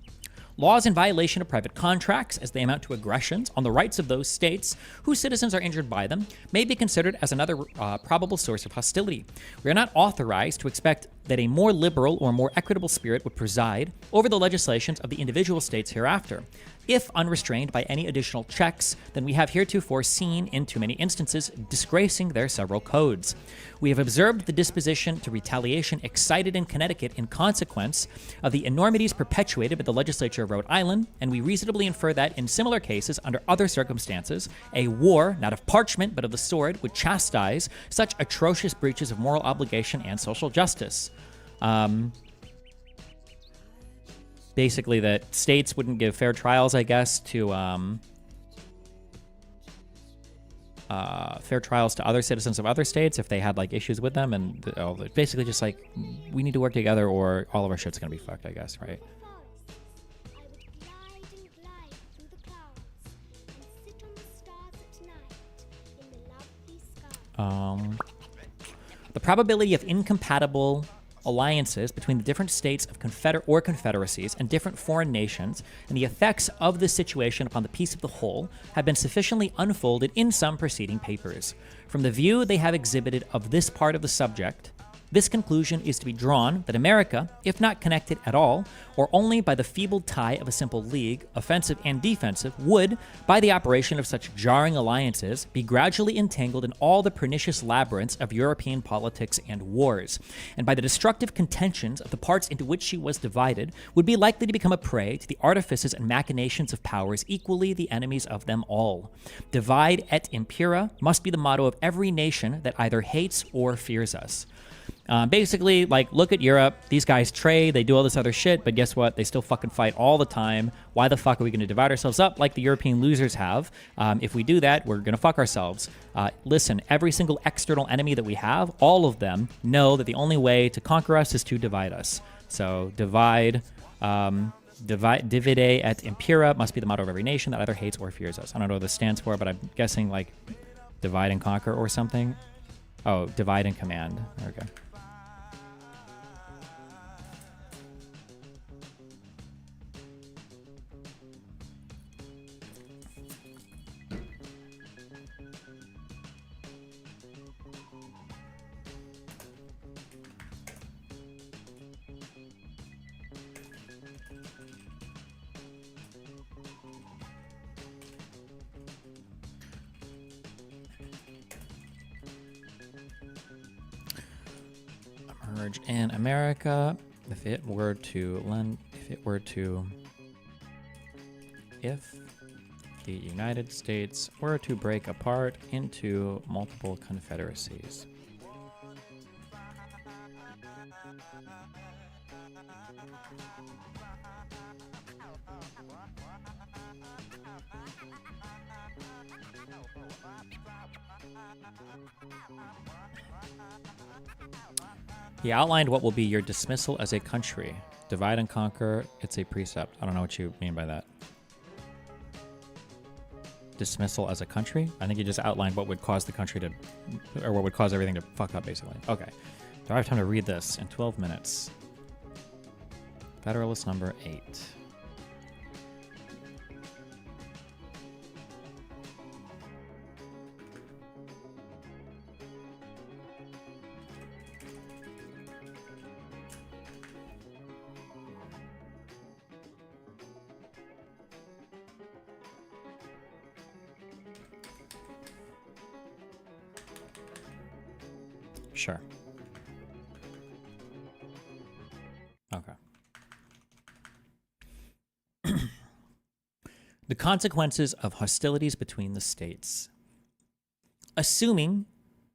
A: Laws in violation of private contracts, as they amount to aggressions on the rights of those states whose citizens are injured by them, may be considered as another probable source of hostility. We are not authorized to expect that a more liberal or more equitable spirit would preside over the legislations of the individual states hereafter. If unrestrained by any additional checks than we have heretofore seen in too many instances, disgracing their several codes. We have observed the disposition to retaliation excited in Connecticut in consequence of the enormities perpetuated by the legislature of Rhode Island, and we reasonably infer that in similar cases, under other circumstances, a war, not of parchment but of the sword, would chastise such atrocious breaches of moral obligation and social justice. Basically, that states wouldn't give fair trials, I guess, to fair trials to other citizens of other states if they had like issues with them, and basically just like we need to work together or all of our shit's gonna be fucked, I guess, right? The probability of incompatible alliances between the different states of confederacies and different foreign nations, and the effects of this situation upon the peace of the whole, have been sufficiently unfolded in some preceding papers. From the view they have exhibited of this part of the subject, this conclusion is to be drawn that America, if not connected at all, or only by the feeble tie of a simple league, offensive and defensive, would, by the operation of such jarring alliances, be gradually entangled in all the pernicious labyrinths of European politics and wars, and by the destructive contentions of the parts into which she was divided, would be likely to become a prey to the artifices and machinations of powers equally the enemies of them all. Divide et impera must be the motto of every nation that either hates or fears us. Basically, like, look at Europe. These guys trade, they do all this other shit, but guess what? They still fucking fight all the time. Why the fuck are we going to divide ourselves up like the European losers have? If we do that, we're going to fuck ourselves. Listen, every single external enemy that we have, all of them know that the only way to conquer us is to divide us. So divide, divide et impera must be the motto of every nation that either hates or fears us. I don't know what this stands for, but I'm guessing like divide and conquer or something. Oh, divide and command. Okay. Emerge in America if the United States were to break apart into multiple confederacies. He outlined what will be your dismissal as a country. Divide and conquer, it's a precept. I don't know what you mean by that. Dismissal as a country? I think you just outlined what would cause the country to, or what would cause everything to fuck up, basically. Okay. Do I have time to read this in 12 minutes? Federalist number 8. Sure. Okay. The consequences of hostilities between the states. Assuming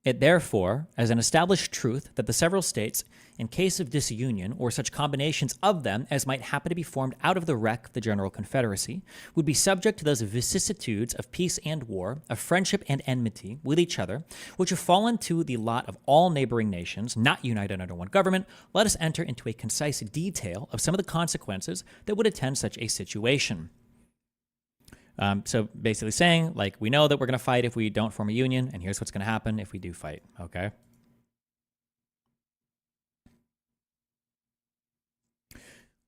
A: It therefore, as an established truth that the several states, in case of disunion or such combinations of them as might happen to be formed out of the wreck of the general confederacy, would be subject to those vicissitudes of peace and war, of friendship and enmity with each other, which have fallen to the lot of all neighboring nations, not united under one government, let us enter into a concise detail of some of the consequences that would attend such a situation. So basically saying, like, we know that we're going to fight if we don't form a union, and here's what's going to happen if we do fight, okay?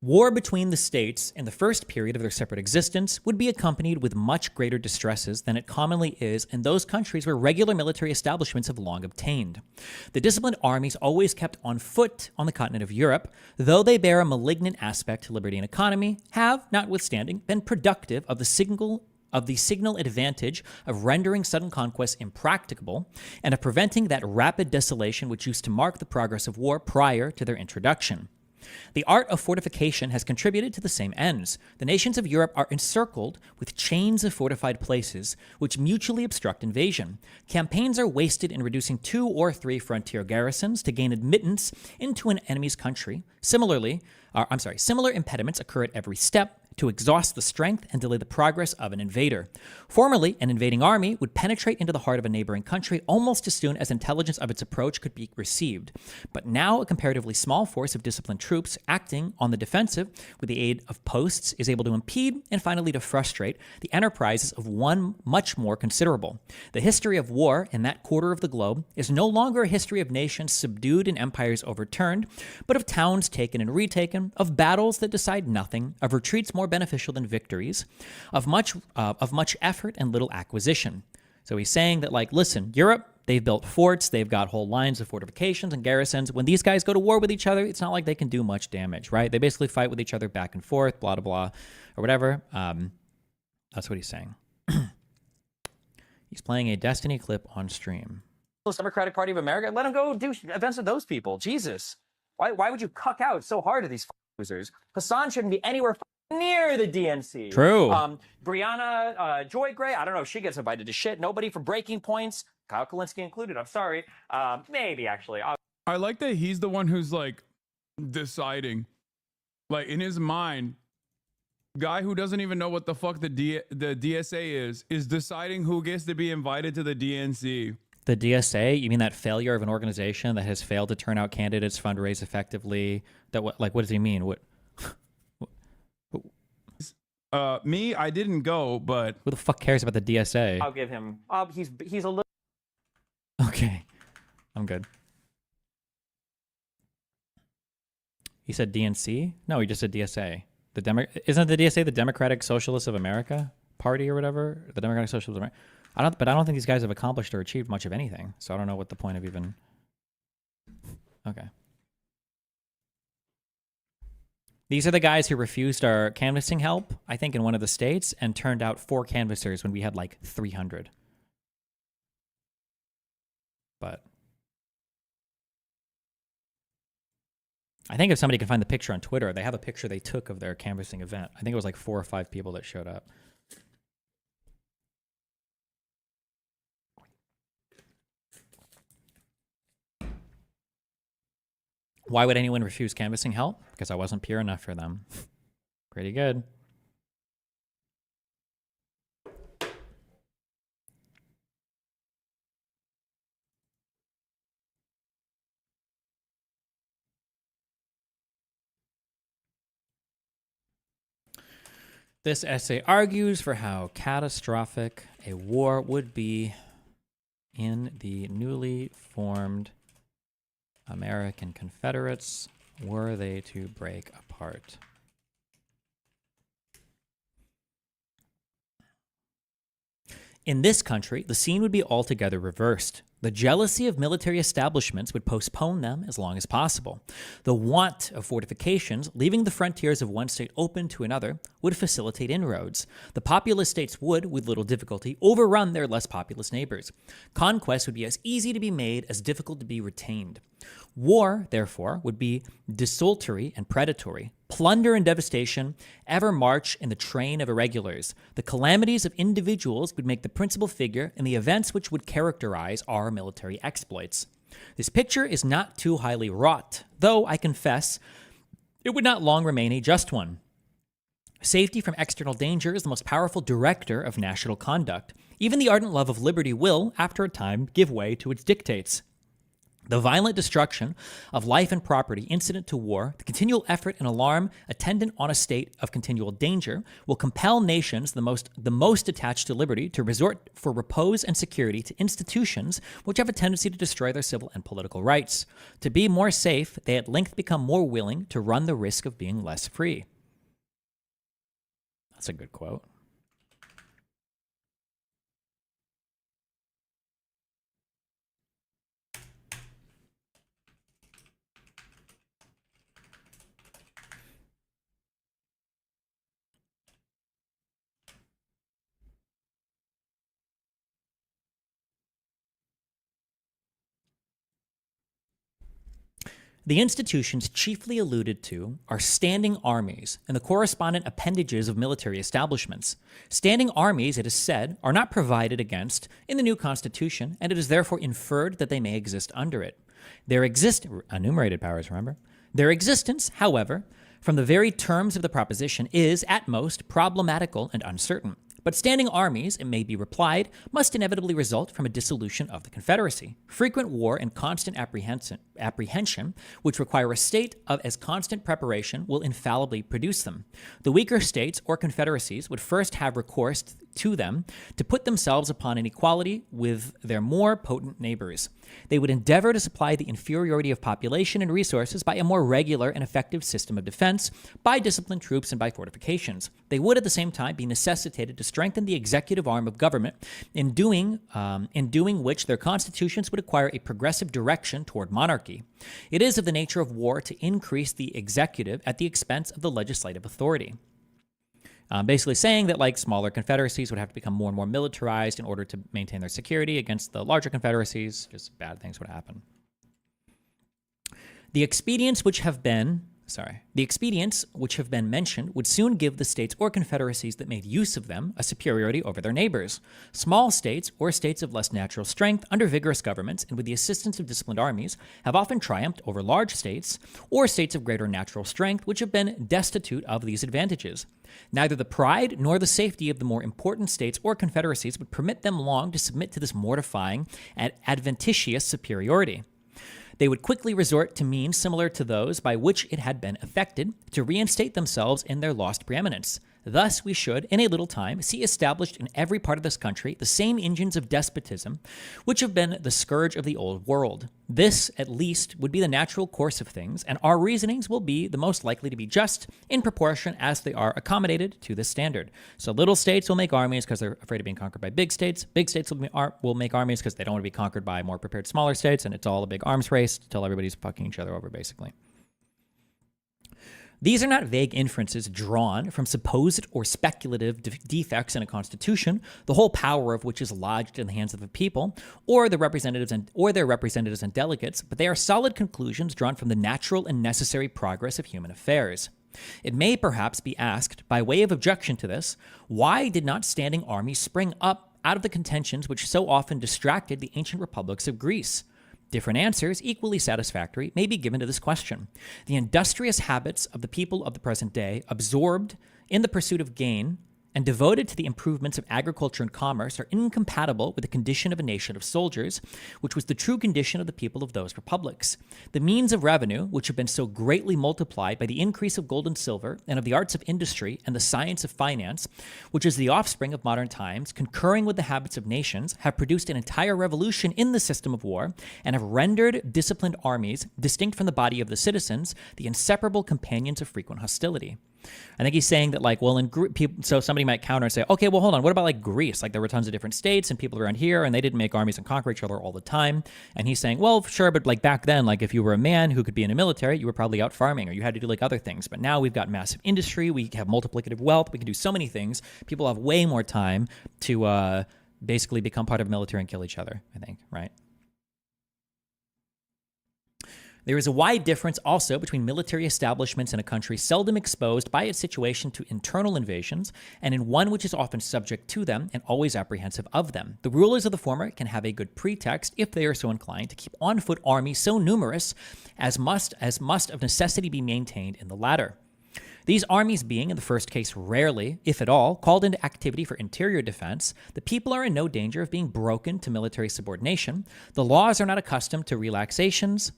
A: War between the states in the first period of their separate existence would be accompanied with much greater distresses than it commonly is in those countries where regular military establishments have long obtained. The disciplined armies always kept on foot on the continent of Europe, though they bear a malignant aspect to liberty and economy, have, notwithstanding, been productive of the signal advantage of rendering sudden conquests impracticable and of preventing that rapid desolation which used to mark the progress of war prior to their introduction. The art of fortification has contributed to the same ends. The nations of Europe are encircled with chains of fortified places which mutually obstruct invasion. Campaigns are wasted in reducing 2 or 3 frontier garrisons to gain admittance into an enemy's country. Similar impediments occur at every step to exhaust the strength and delay the progress of an invader. Formerly, an invading army would penetrate into the heart of a neighboring country almost as soon as intelligence of its approach could be received. But now a comparatively small force of disciplined troops acting on the defensive with the aid of posts is able to impede and finally to frustrate the enterprises of one much more considerable. The history of war in that quarter of the globe is no longer a history of nations subdued and empires overturned, but of towns taken and retaken, of battles that decide nothing, of retreats more beneficial than victories, of much effort and little acquisition. So he's saying that, like, listen, Europe, they've built forts, they've got whole lines of fortifications and garrisons. When these guys go to war with each other, it's not like they can do much damage, right? They basically fight with each other back and forth, blah, blah, blah, or whatever. That's what he's saying. He's playing a Destiny clip on stream.
F: Democratic Party of America, let them go do events with those people. Jesus. Why would you cuck out so hard at these losers? Hassan shouldn't be anywhere near the DNC.
A: True.
F: Brianna Joy Gray, I don't know if she gets invited to shit. Nobody for Breaking Points, Kyle Kalinske included. I'm sorry. Maybe, actually.
D: I like that he's the one who's, like, deciding. Like, in his mind, guy who doesn't even know what the fuck the DSA is deciding who gets to be invited to the DNC.
A: The DSA? You mean that failure of an organization that has failed to turn out candidates, fundraise effectively? What does he mean? What?
D: Me, I didn't go, but
A: Who the fuck cares about the DSA?
F: I'll give him. He's a little.
A: Okay, I'm good. He said DNC? No, he just said DSA. Isn't the DSA the Democratic Socialists of America Party or whatever? The Democratic Socialists of America. I don't think these guys have accomplished or achieved much of anything. So I don't know what the point of even. Okay. These are the guys who refused our canvassing help, I think, in one of the states, and turned out 4 canvassers when we had like 300. But I think if somebody can find the picture on Twitter, they have a picture they took of their canvassing event. I think it was like 4 or 5 people that showed up. Why would anyone refuse canvassing help? Because I wasn't pure enough for them. Pretty good. This essay argues for how catastrophic a war would be in the newly formed American Confederates were they to break apart. In this country, the scene would be altogether reversed. The jealousy of military establishments would postpone them as long as possible. The want of fortifications, leaving the frontiers of one state open to another, would facilitate inroads. The populous states would, with little difficulty, overrun their less populous neighbors. Conquest would be as easy to be made as difficult to be retained. War, therefore, would be desultory and predatory. Plunder and devastation ever march in the train of irregulars. The calamities of individuals would make the principal figure in the events which would characterize our military exploits. This picture is not too highly wrought, though I confess it would not long remain a just one. Safety from external danger is the most powerful director of national conduct. Even the ardent love of liberty will, after a time, give way to its dictates. The violent destruction of life and property incident to war, the continual effort and alarm attendant on a state of continual danger, will compel nations the most attached to liberty to resort for repose and security to institutions which have a tendency to destroy their civil and political rights. To be more safe, they at length become more willing to run the risk of being less free. That's a good quote. The institutions chiefly alluded to are standing armies and the correspondent appendages of military establishments. Standing armies, it is said, are not provided against in the new Constitution, and it is therefore inferred that they may exist under it. Their enumerated powers, remember? Their existence, however, from the very terms of the proposition, is, at most, problematical and uncertain. But standing armies, it may be replied, must inevitably result from a dissolution of the Confederacy. Frequent war and constant apprehension, which require a state of as constant preparation, will infallibly produce them. The weaker states or confederacies would first have recourse to them to put themselves upon an equality with their more potent neighbors. They would endeavor to supply the inferiority of population and resources by a more regular and effective system of defense, by disciplined troops and by fortifications. They would at the same time be necessitated to strengthen the executive arm of government, in doing which their constitutions would acquire a progressive direction toward monarchy. It is of the nature of war to increase the executive at the expense of the legislative authority. Basically saying that like smaller confederacies would have to become more and more militarized in order to maintain their security against the larger confederacies. Just bad things would happen. The expedients which have been mentioned would soon give the states or confederacies that made use of them a superiority over their neighbors. Small states or states of less natural strength under vigorous governments and with the assistance of disciplined armies have often triumphed over large states or states of greater natural strength which have been destitute of these advantages. Neither the pride nor the safety of the more important states or confederacies would permit them long to submit to this mortifying and adventitious superiority. They would quickly resort to means similar to those by which it had been effected to reinstate themselves in their lost preeminence. Thus, we should, in a little time, see established in every part of this country the same engines of despotism which have been the scourge of the old world. This, at least, would be the natural course of things, and our reasonings will be the most likely to be just in proportion as they are accommodated to this standard. So little states will make armies because they're afraid of being conquered by big states. Big states will make armies because they don't want to be conquered by more prepared smaller states, and it's all a big arms race until everybody's fucking each other over, basically. These are not vague inferences drawn from supposed or speculative defects in a constitution, the whole power of which is lodged in the hands of the people, or their representatives and delegates, but they are solid conclusions drawn from the natural and necessary progress of human affairs. It may perhaps be asked, by way of objection to this, why did not standing armies spring up out of the contentions which so often distracted the ancient republics of Greece? Different answers, equally satisfactory, may be given to this question. The industrious habits of the people of the present day, absorbed in the pursuit of gain and devoted to the improvements of agriculture and commerce, are incompatible with the condition of a nation of soldiers, which was the true condition of the people of those republics. The means of revenue, which have been so greatly multiplied by the increase of gold and silver, and of the arts of industry and the science of finance, which is the offspring of modern times, concurring with the habits of nations, have produced an entire revolution in the system of war, and have rendered disciplined armies, distinct from the body of the citizens, the inseparable companions of frequent hostility. I think he's saying that, like, well, so somebody might counter and say, okay, well, hold on, what about like Greece? Like, there were tons of different states and people around here, and they didn't make armies and conquer each other all the time. And he's saying, well, sure, but like back then, like if you were a man who could be in a military, you were probably out farming, or you had to do like other things. But now we've got massive industry, we have multiplicative wealth, we can do so many things. People have way more time to basically become part of a military and kill each other, I think, right? There is a wide difference also between military establishments in a country seldom exposed by its situation to internal invasions and in one which is often subject to them and always apprehensive of them. The rulers of the former can have a good pretext, if they are so inclined, to keep on foot armies so numerous as must of necessity be maintained in the latter. These armies being, in the first case, rarely, if at all, called into activity for interior defense, the people are in no danger of being broken to military subordination. The laws are not accustomed to relaxations.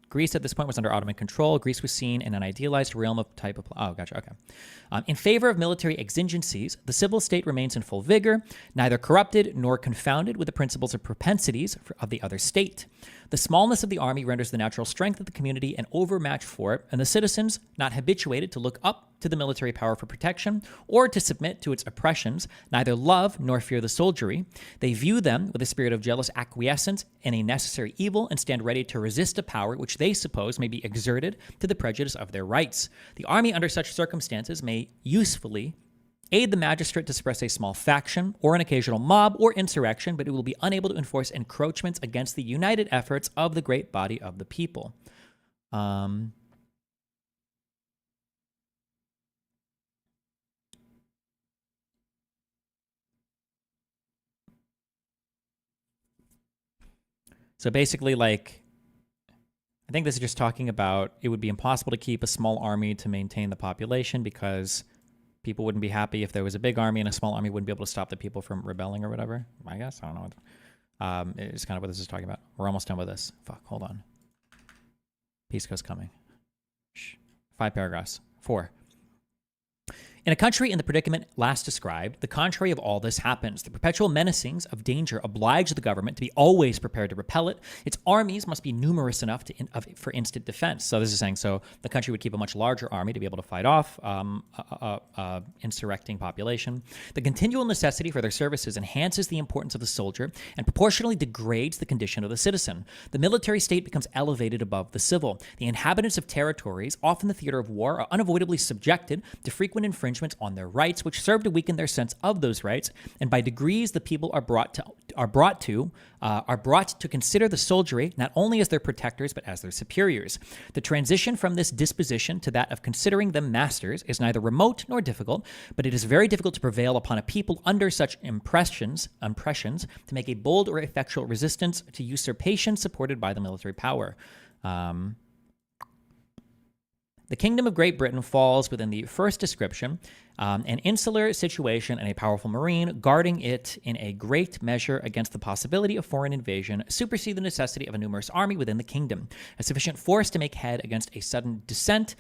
A: Greece at this point was under Ottoman control. Greece was seen in an idealized realm of type of... Oh, gotcha, okay. In favor of military exigencies, the civil state remains in full vigor, neither corrupted nor confounded with the principles or propensities of the other state. The smallness of the army renders the natural strength of the community an overmatch for it, and the citizens, not habituated to look up to the military power for protection or to submit to its oppressions, neither love nor fear the soldiery. They view them with a spirit of jealous acquiescence in a necessary evil and stand ready to resist a power which they suppose may be exerted to the prejudice of their rights. The army under such circumstances may usefully aid the magistrate to suppress a small faction or an occasional mob or insurrection, but it will be unable to enforce encroachments against the united efforts of the great body of the people. So basically, like, I think this is just talking about it would be impossible to keep a small army to maintain the population because people wouldn't be happy if there was a big army and a small army wouldn't be able to stop the people from rebelling or whatever. I guess. I don't know. It's kind of what this is talking about. We're almost done with this. Fuck, hold on. Peace Coast coming. Shh. 5 paragraphs. 4. In a country in the predicament last described, the contrary of all this happens. The perpetual menacings of danger oblige the government to be always prepared to repel it. Its armies must be numerous enough for instant defense. So this is saying, so the country would keep a much larger army to be able to fight off insurrecting population. The continual necessity for their services enhances the importance of the soldier and proportionally degrades the condition of the citizen. The military state becomes elevated above the civil. The inhabitants of territories, often the theater of war, are unavoidably subjected to frequent infringements on their rights, which serve to weaken their sense of those rights, and by degrees the people are brought to consider the soldiery not only as their protectors but as their superiors. The transition from this disposition to that of considering them masters is neither remote nor difficult, but it is very difficult to prevail upon a people under such impressions to make a bold or effectual resistance to usurpation supported by the military power. The Kingdom of Great Britain falls within the first description, an insular situation and a powerful marine guarding it in a great measure against the possibility of foreign invasion supersede the necessity of a numerous army within the kingdom. A sufficient force to make head against a sudden descent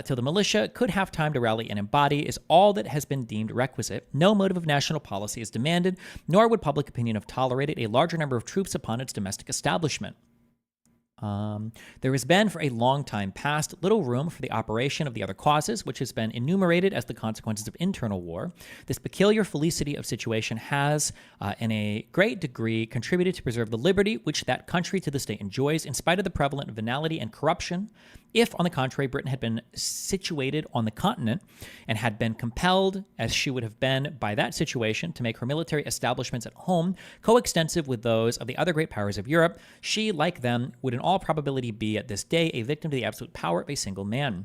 A: till the militia could have time to rally and embody is all that has been deemed requisite. No motive of national policy is demanded, nor would public opinion have tolerated a larger number of troops upon its domestic establishment. There has been for a long time past little room for the operation of the other causes, which has been enumerated as the consequences of internal war. This peculiar felicity of situation has, in a great degree, contributed to preserve the liberty which that country to this day enjoys, in spite of the prevalent venality and corruption. If, on the contrary, Britain had been situated on the continent and had been compelled, as she would have been by that situation, to make her military establishments at home coextensive with those of the other great powers of Europe, she, like them, would in all probability be at this day a victim to the absolute power of a single man.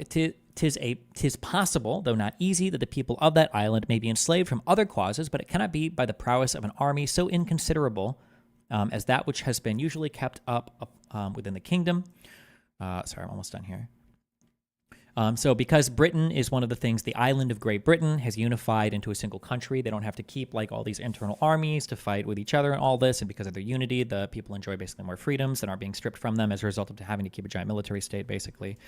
A: Tis possible, though not easy, that the people of that island may be enslaved from other causes, but it cannot be by the prowess of an army so inconsiderable as that which has been usually kept up within the kingdom. Sorry, I'm almost done here. So because Britain is one of the things, the island of Great Britain has unified into a single country. They don't have to keep like all these internal armies to fight with each other and all this. And because of their unity, the people enjoy basically more freedoms that aren't being stripped from them as a result of having to keep a giant military state, basically.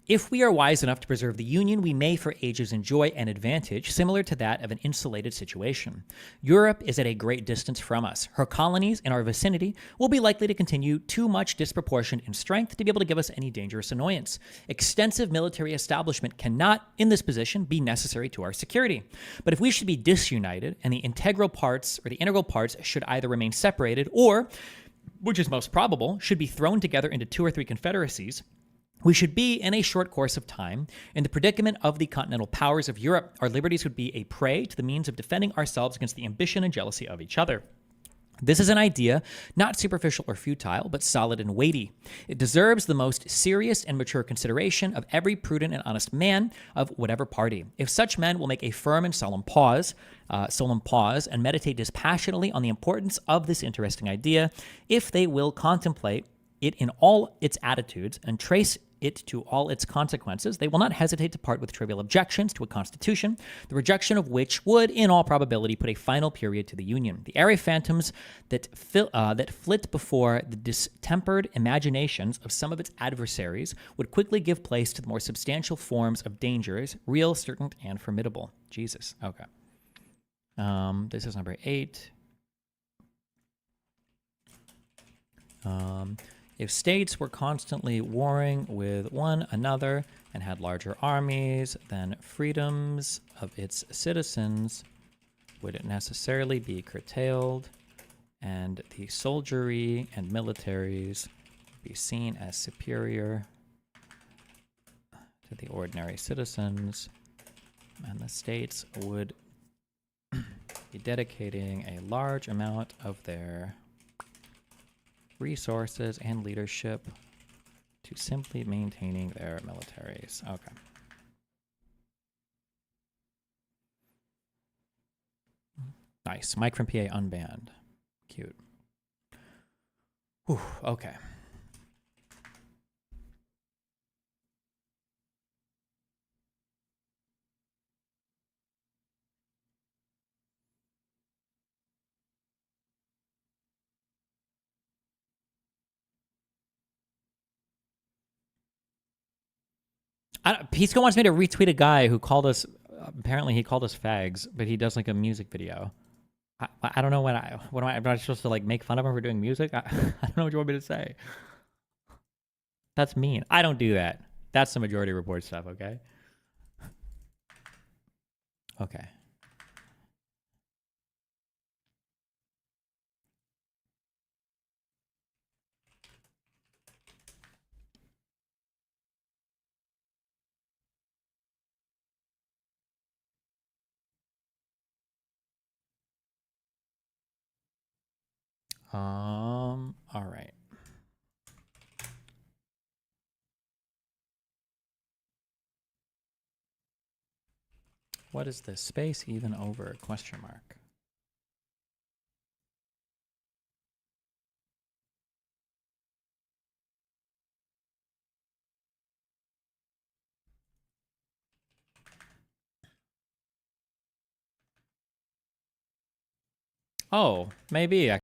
A: If we are wise enough to preserve the Union, we may for ages enjoy an advantage similar to that of an insulated situation. Europe is at a great distance from us. Her colonies in our vicinity will be likely to continue too much disproportion in strength to be able to give us any dangerous annoyance. Extensive military establishment cannot, in this position, be necessary to our security. But if we should be disunited and the integral parts should either remain separated or, which is most probable, should be thrown together into 2 or 3 confederacies, We should be, in a short course of time, in the predicament of the continental powers of Europe. Our liberties would be a prey to the means of defending ourselves against the ambition and jealousy of each other. This is an idea not superficial or futile, but solid and weighty. It deserves the most serious and mature consideration of every prudent and honest man of whatever party. If such men will make a firm and solemn pause, and meditate dispassionately on the importance of this interesting idea, if they will contemplate it in all its attitudes and trace it to all its consequences, they will not hesitate to part with trivial objections to a constitution, the rejection of which would, in all probability, put a final period to the Union. The airy phantoms that flit before the distempered imaginations of some of its adversaries would quickly give place to the more substantial forms of dangers, real, certain, and formidable. Jesus. Okay. This is number 8. If states were constantly warring with one another and had larger armies, then freedoms of its citizens would necessarily be curtailed, and the soldiery and militaries be seen as superior to the ordinary citizens, and the states would be dedicating a large amount of their resources and leadership to simply maintaining their militaries. Okay. Nice. Mike from PA unbanned. Cute. Whew, okay. Pisco wants me to retweet a guy who called us. Apparently, he called us fags, but he does like a music video. I don't know what am I supposed to like make fun of him for doing music? I don't know what you want me to say. That's mean. I don't do that. That's the Majority Report stuff. Okay. Okay. All right. What is this? Space even over question mark. Oh, maybe